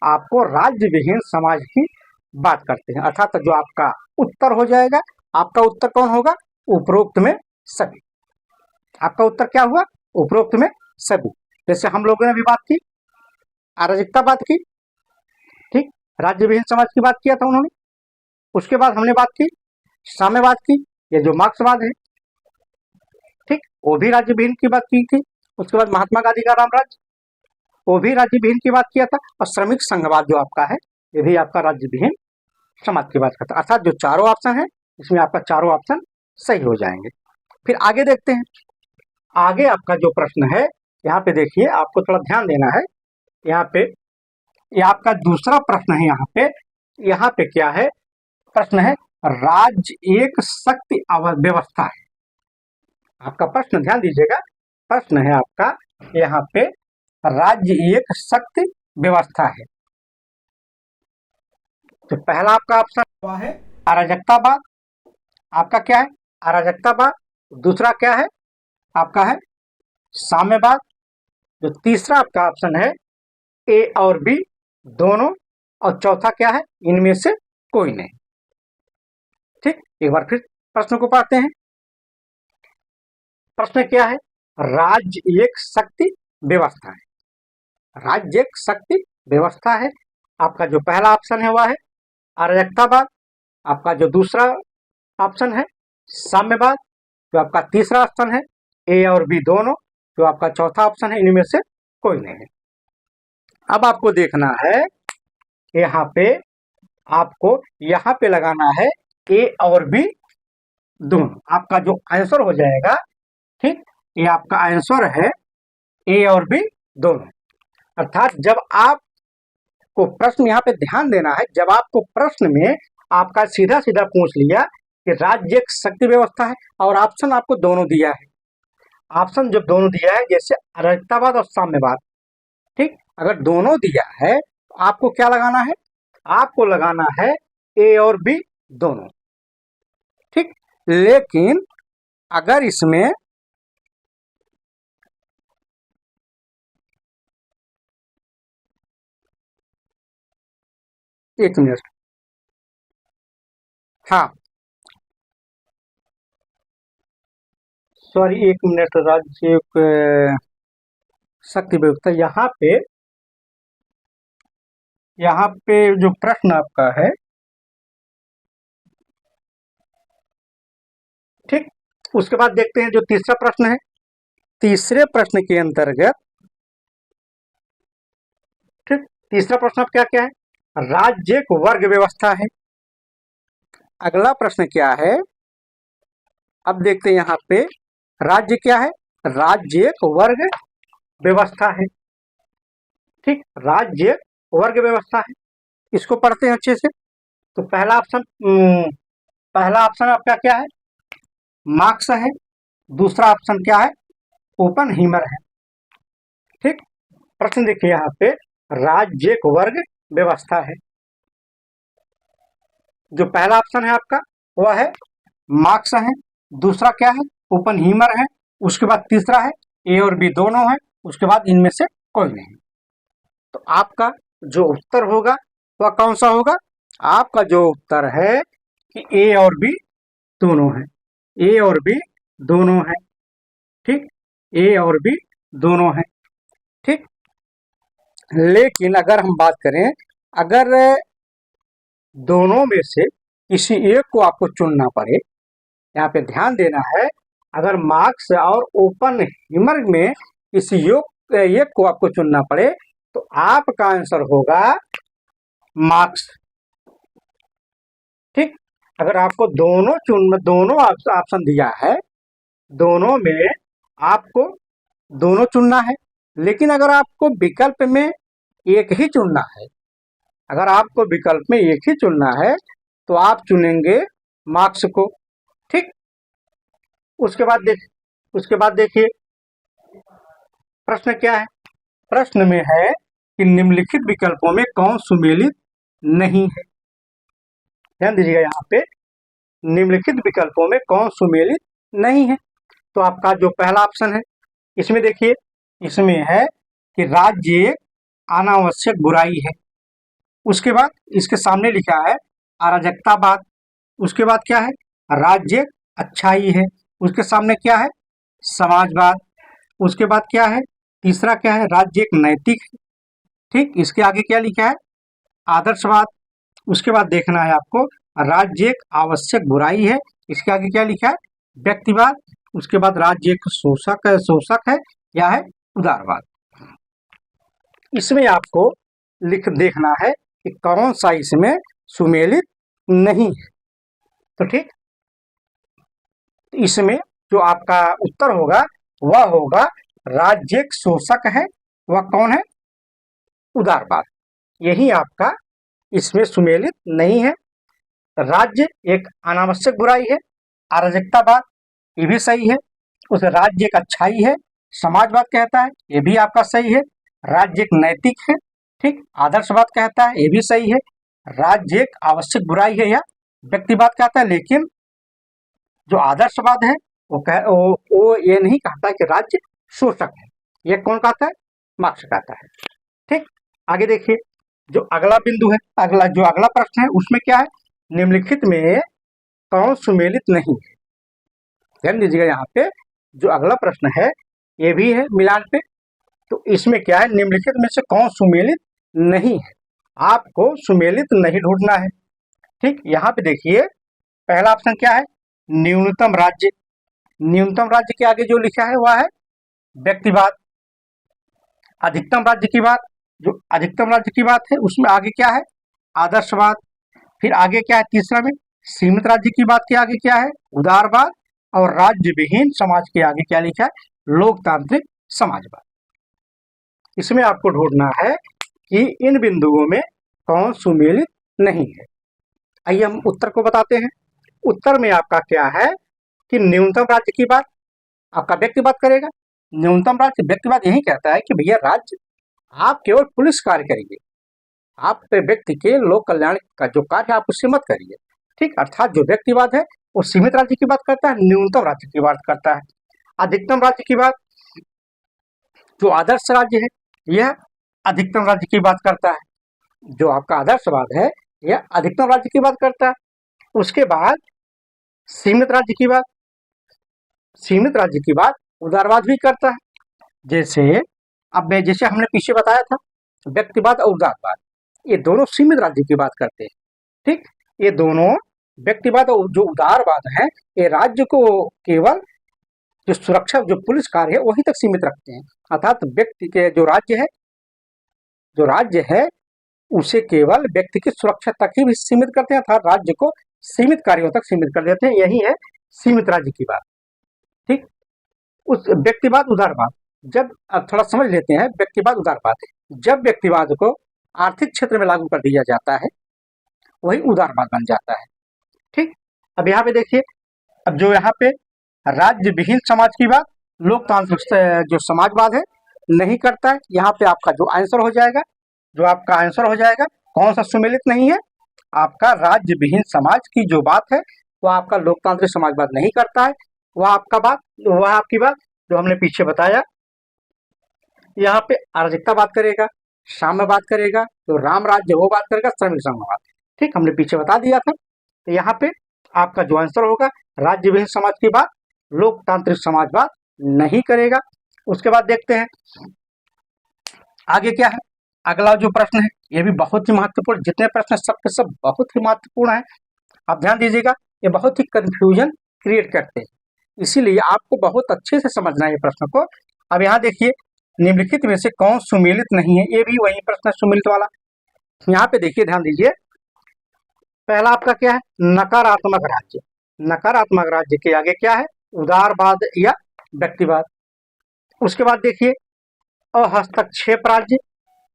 S1: आपको राज्य विहीन समाज की बात करते हैं। अर्थात जो आपका उत्तर हो जाएगा, आपका उत्तर कौन होगा, उपरोक्त में सभी। आपका उत्तर क्या हुआ, उपरोक्त में सभी। जैसे हम लोगों ने भी बात की अराजकतावाद की, ठीक, राज्य विहीन समाज की बात किया था उन्होंने। उसके बाद हमने बात की साम्यवाद की, ये जो मार्क्सवाद है, ठीक, वो भी राज्य विहीन की बात की थी। उसके बाद महात्मा गांधी का रामराज, वो भी राज्य विहीन की बात किया था। और श्रमिक संघवाद जो आपका है, ये भी आपका राज्य विहीन समाज की बात करता है। अर्थात जो चारों ऑप्शन है, इसमें आपका चारों ऑप्शन सही हो जाएंगे। फिर आगे देखते हैं, आगे आपका जो प्रश्न है, यहाँ पे देखिए आपको थोड़ा ध्यान देना है। यहाँ पे ये आपका दूसरा प्रश्न है। यहाँ पे क्या है, प्रश्न है राज्य एक शक्ति व्यवस्था है। आपका प्रश्न ध्यान दीजिएगा, प्रश्न है आपका यहाँ पे राज्य एक शक्ति व्यवस्था है। तो पहला आपका ऑप्शन हुआ है अराजकतावाद, आपका क्या है अराजकतावाद। दूसरा क्या है आपका है साम्यवाद। जो तीसरा आपका ऑप्शन है ए और बी दोनों, और चौथा क्या है, इनमें से कोई नहीं। ठीक, एक बार फिर प्रश्न को पढ़ते हैं। प्रश्न क्या है, राज्य एक शक्ति व्यवस्था है, राज्य एक शक्ति व्यवस्था है। आपका जो पहला ऑप्शन है वह है अराजकतावाद, आपका जो दूसरा ऑप्शन है साम्यवाद, जो आपका तीसरा ऑप्शन है ए और बी दोनों, जो आपका चौथा ऑप्शन है इनमें से कोई नहीं है। अब आपको देखना है, यहाँ पे आपको यहाँ पे लगाना है ए और बी दोनों। आपका जो आंसर हो जाएगा, ठीक, ये आपका आंसर है ए और बी दोनों। अर्थात जब आपको प्रश्न, यहाँ पे ध्यान देना है, जब आपको प्रश्न में आपका सीधा सीधा पूछ लिया कि राज्य एक शक्ति व्यवस्था है और ऑप्शन आपको दोनों दिया है, ऑप्शन जब दोनों दिया है जैसे अराजकतावाद और साम्यवाद, ठीक, अगर दोनों दिया है तो आपको क्या लगाना है, आपको लगाना है ए और बी दोनों। ठीक, लेकिन अगर इसमें एक मिनट, हाँ सॉरी एक मिनट, राज्य शक्ति व्यवस्था, यहाँ पे जो प्रश्न आपका है, ठीक, उसके बाद देखते हैं जो तीसरा प्रश्न है। तीसरे प्रश्न के अंतर्गत, ठीक, तीसरा प्रश्न आप क्या क्या है, राज्य एक वर्ग व्यवस्था है। अगला प्रश्न क्या है, अब देखते हैं यहाँ पे राज्य क्या है। राज्य एक वर्ग व्यवस्था है। ठीक, राज्य वर्ग व्यवस्था है। इसको पढ़ते हैं अच्छे से। तो पहला ऑप्शन आपका क्या है, मार्क्स है। दूसरा ऑप्शन क्या है, ओपन हीमर है। ठीक, प्रश्न देखिए यहाँ पे, राज्य एक वर्ग व्यवस्था है। जो पहला ऑप्शन है आपका वह है मार्क्स है। दूसरा क्या है, ओपन हीमर है। उसके बाद तीसरा है ए और बी दोनों है। उसके बाद इनमें से कोई नहीं। तो आपका जो उत्तर होगा वह कौन सा होगा। आपका जो उत्तर है कि ए और बी दोनों है। ए और बी दोनों है। ठीक, ए और बी दोनों है। ठीक, लेकिन अगर हम बात करें, अगर दोनों में से किसी एक को आपको चुनना पड़े, यहाँ पे ध्यान देना है, अगर मार्क्स और ओपन हीमर में किसी एक को आपको चुनना पड़े तो आपका आंसर होगा मार्क्स। ठीक, अगर आपको दोनों ऑप्शन दिया है, दोनों में आपको दोनों चुनना है, लेकिन अगर आपको विकल्प में एक ही चुनना है, अगर आपको विकल्प में एक ही चुनना है तो आप चुनेंगे मार्क्स को। ठीक, उसके बाद देखिए प्रश्न क्या है। प्रश्न में है कि निम्नलिखित विकल्पों में कौन सुमेलित नहीं है। ध्यान दीजिएगा, यहाँ पे निम्नलिखित विकल्पों में कौन सुमेलित नहीं है। तो आपका जो पहला ऑप्शन है, इसमें देखिए, इसमें है कि राज्य एक अनावश्यक बुराई है। उसके बाद इसके सामने लिखा है अराजकतावाद। उसके बाद क्या है, राज्य एक अच्छाई है। उसके सामने क्या है, समाजवाद। उसके बाद क्या है, तीसरा क्या है, राज्य एक नैतिक है। ठीक, इसके आगे क्या लिखा है, आदर्शवाद। उसके बाद देखना है आपको, राज्य एक आवश्यक बुराई है। इसके आगे क्या लिखा है, व्यक्तिवाद। उसके बाद राज्य एक शोषक है या है उदारवाद। इसमें आपको देखना है कि कौन सा इसमें सुमेलित नहीं है। तो ठीक, इसमें जो आपका उत्तर होगा वह होगा राज्य एक शोषक है। वह कौन है, उदारवाद। यही आपका इसमें सुमेलित नहीं है। राज्य एक अनावश्यक बुराई है, अराजकतावाद, ये भी सही है। उस राज्य एक अच्छाई है, समाजवाद कहता है, ये भी आपका सही है। राज्य एक नैतिक है, ठीक, आदर्शवाद कहता है, ये भी सही है। राज्य एक आवश्यक बुराई है या व्यक्तिवाद कहता है, लेकिन जो आदर्शवाद है वो ये नहीं कहता कि राज्य शोषक है। ये कौन कहता है, मार्क्स कहता है। ठीक, आगे देखिए, जो अगला बिंदु है, जो अगला प्रश्न है उसमें क्या है, निम्नलिखित में कौन सुमेलित नहीं है। ध्यान दीजिएगा, यहाँ पे जो अगला प्रश्न है ये भी है मिलान पे। तो इसमें क्या है, निम्नलिखित में से कौन सुमेलित नहीं है। आपको सुमेलित नहीं ढूंढना है। ठीक, यहाँ पे देखिए पहला ऑप्शन क्या है, न्यूनतम राज्य। न्यूनतम राज्य के आगे जो लिखा है वह है व्यक्तिवाद। अधिकतम राज्य की बात, जो अधिकतम राज्य की बात है उसमें आगे क्या है, आदर्शवाद। फिर आगे क्या है, तीसरा में सीमित राज्य की बात के आगे क्या है, उदारवाद। और राज्य विहीन समाज के आगे क्या लिखा है, लोकतांत्रिक समाजवाद। इसमें आपको ढूंढना है कि इन बिंदुओं में कौन सुमेलित नहीं है। आइए हम उत्तर को बताते हैं। उत्तर में आपका क्या है कि न्यूनतम राज्य की बात आपका व्यक्तिवाद करेगा। न्यूनतम राज्य व्यक्तिवाद यही कहता है कि भैया राज्य आप केवल पुलिस कार्य करिए, आप व्यक्ति के लोक कल्याण का जो कार्य है आप उससे मत करिए। ठीक, अर्थात जो व्यक्तिवाद है वो सीमित राज्य की बात करता है, न्यूनतम राज्य की बात करता है। अधिकतम राज्य की बात, जो आदर्श राज्य है यह अधिकतम राज्य की बात करता है। जो आपका आदर्शवाद है यह अधिकतम राज्य की बात करता है। उसके बाद सीमित राज्य की बात, सीमित राज्य की बात उदारवाद भी करता है। जैसे जैसे हमने पीछे बताया था, व्यक्तिवाद और उदारवाद ये दोनों सीमित राज्य की बात करते हैं। ठीक, ये दोनों व्यक्तिवाद और जो उदारवाद है ये राज्य को केवल जो सुरक्षा जो पुलिस कार्य है वहीं तक सीमित रखते हैं। अर्थात व्यक्ति के जो राज्य है उसे केवल व्यक्ति की सुरक्षा तक ही सीमित करते हैं, अर्थात राज्य को सीमित कार्यों तक सीमित कर देते हैं। यही है सीमित राज्य की बात, ठीक। उस व्यक्तिवाद उदारवाद, जब अब थोड़ा समझ लेते हैं व्यक्तिवाद उदारवाद। जब व्यक्तिवाद को आर्थिक क्षेत्र में लागू कर दिया जाता है वही उदारवाद बन जाता है, ठीक। अब यहाँ पे देखिए, अब जो यहाँ पे राज्य विहीन समाज की बात लोकतांत्रिक जो समाजवाद है नहीं करता है। यहाँ पे आपका जो आंसर हो जाएगा, कौन सा सुमेलित नहीं है, आपका राज्य विहीन समाज की जो बात है वो आपका लोकतांत्रिक समाजवाद नहीं करता है। वह आपकी बात जो हमने पीछे बताया, यहाँ पे अराजकता बात करेगा, साम्यवाद करेगा, तो राम राज्य वो बात करेगा, श्रमिक संघवाद, ठीक, हमने पीछे बता दिया था। तो यहाँ पे आपका जो आंसर होगा राज्य विहीन समाज की बात लोकतांत्रिक समाजवाद नहीं करेगा। उसके बाद देखते हैं आगे क्या है। अगला जो प्रश्न है ये भी बहुत ही महत्वपूर्ण, जितने प्रश्न सबके सब बहुत ही महत्वपूर्ण है, आप ध्यान दीजिएगा। ये बहुत ही कंफ्यूजन क्रिएट करते हैं, इसीलिए आपको बहुत अच्छे से समझना है ये प्रश्न को। अब यहाँ देखिए, निम्नलिखित में से कौन सुमेलित नहीं है, ये भी वही प्रश्न सुमेलित वाला। यहाँ पे देखिए, ध्यान दीजिए, पहला आपका क्या है, नकारात्मक राज्य। नकारात्मक राज्य के आगे क्या है, उदारवाद या व्यक्तिवाद। उसके बाद देखिए, अहस्तक्षेप राज्य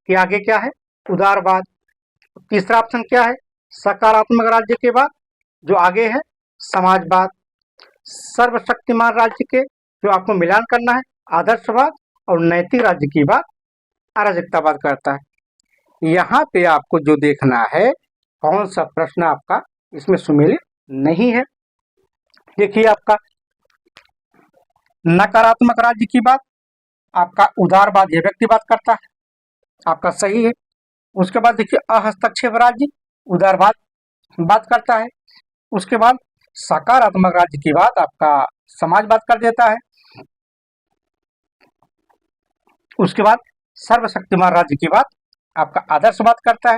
S1: के आगे क्या है, उदारवाद। तीसरा ऑप्शन क्या है, सकारात्मक राज्य के बाद जो आगे है समाजवाद। सर्वशक्तिमान राज्य के जो आपको मिलान करना है आदर्शवाद, और नैतिक राज्य की बात अराजकतावाद करता है। यहाँ पे आपको जो देखना है कौन सा प्रश्न आपका इसमें सुमेलित नहीं है। देखिए, आपका नकारात्मक राज्य की बात आपका उदारवाद या व्यक्तिवाद करता है, आपका सही है। उसके बाद देखिए, अहस्तक्षेप राज्य उदारवाद बात करता है। उसके बाद सकारात्मक राज्य की बात आपका समाजवाद कर देता है। उसके बाद सर्वशक्तिमान राज्य की बात आपका आदर्शवाद करता है।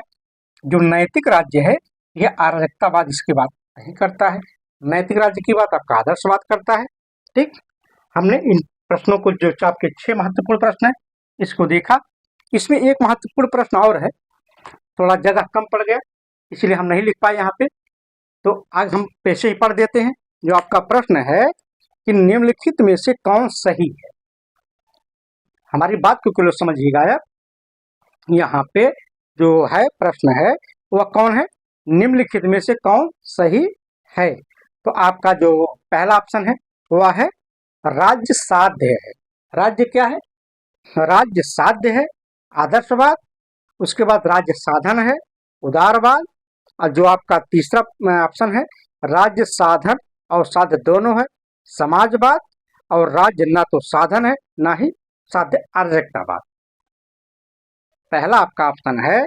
S1: जो नैतिक राज्य है यह अराजकतावाद इसकी बात नहीं करता है, नैतिक राज्य की बात आपका आदर्शवाद करता है, ठीक। हमने इन प्रश्नों को, जो आपके 6 महत्वपूर्ण प्रश्न है, इसको देखा। इसमें एक महत्वपूर्ण प्रश्न और है, थोड़ा जगह कम पड़ गया इसलिए हम नहीं लिख पाए यहाँ पे, तो आज हम पेशे ही पढ़ देते हैं। जो आपका प्रश्न है कि निम्नलिखित में से कौन सही है, हमारी बात को क्यों समझिएगा यार। यहाँ पे जो है प्रश्न है वह कौन है, निम्नलिखित में से कौन सही है। तो आपका जो पहला ऑप्शन है वह है राज्य साध्य है। राज्य क्या है, राज्य साध्य है, आदर्शवाद। उसके बाद राज्य साधन है, उदारवाद। और जो आपका तीसरा ऑप्शन है राज्य साधन और साध्य दोनों है, समाजवाद। और राज्य ना तो साधन है ना ही साध्य, अराजकतावाद। पहला आपका ऑप्शन है।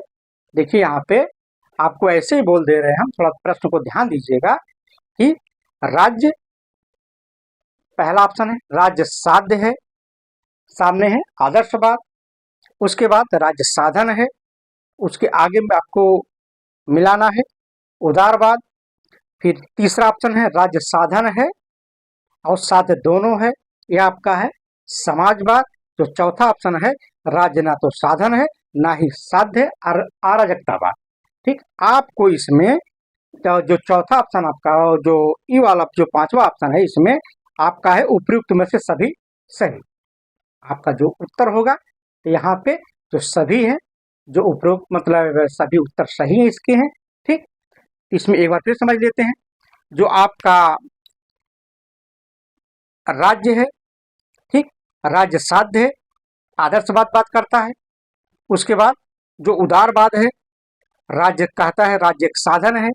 S1: देखिए, यहाँ पे आपको ऐसे ही बोल दे रहे हैं हम, थोड़ा प्रश्न को ध्यान दीजिएगा कि राज्य, पहला ऑप्शन है राज्य साध्य है, सामने है आदर्शवाद। उसके बाद राज्य साधन है, उसके आगे में आपको मिलाना है उदारवाद। फिर तीसरा ऑप्शन है राज्य साधन है और साध्य दोनों है, यह आपका है समाजवाद। जो चौथा ऑप्शन है राज्य ना तो साधन है ना ही साध्य, अराजकतावाद, ठीक। आपको इसमें जो चौथा ऑप्शन आपका, जो ई वाला जो पांचवा ऑप्शन है, इसमें आपका है उपयुक्त में से सभी सही। आपका जो उत्तर होगा तो यहाँ पे जो सभी है, जो उपयुक्त मतलब सभी उत्तर सही है इसके हैं, ठीक। इसमें एक बार फिर समझ लेते हैं। जो आपका राज्य है, ठीक, राज्य साध्य है, आदर्शवाद बात करता है। उसके बाद जो उदारवाद है, राज्य कहता है राज्य एक साधन है।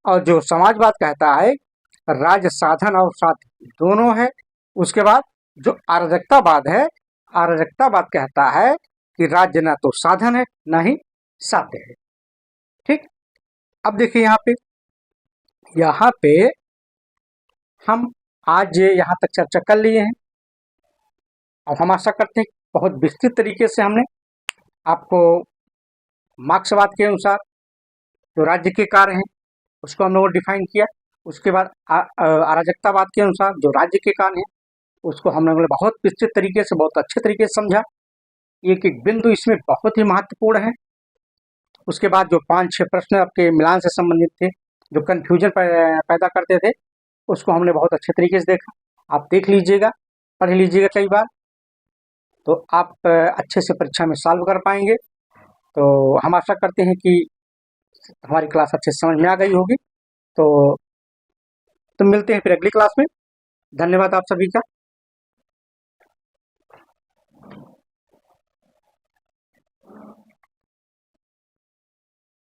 S1: और जो समाजवाद कहता है राज्य साधन और साध्य दोनों है। उसके बाद जो अराजकतावाद है, अराजकतावाद कहता है कि राज्य ना तो साधन है ना ही साध्य है, ठीक। अब देखिए, यहाँ पे हम आज यहाँ तक चर्चा कर लिए हैं। अब हम आशा करते हैं बहुत विस्तृत तरीके से हमने आपको मार्क्सवाद के अनुसार जो राज्य के कार्य हैं उसको हम लोग डिफाइन किया। उसके बाद अराजकतावाद के अनुसार जो राज्य के कार्य हैं उसको हम लोगों ने बहुत विस्तृत तरीके से, बहुत अच्छे तरीके से समझा। एक एक बिंदु इसमें बहुत ही महत्वपूर्ण है। उसके बाद जो 5-6 प्रश्न आपके मिलान से संबंधित थे, जो कन्फ्यूजन पैदा करते थे, उसको हमने बहुत अच्छे तरीके से देखा। आप देख लीजिएगा, पढ़ लीजिएगा कई बार, तो आप अच्छे से परीक्षा में सॉल्व कर पाएंगे। तो हम आशा करते हैं कि हमारी क्लास अच्छे से समझ में आ गई होगी। तो मिलते हैं फिर अगली क्लास में। धन्यवाद आप सभी का।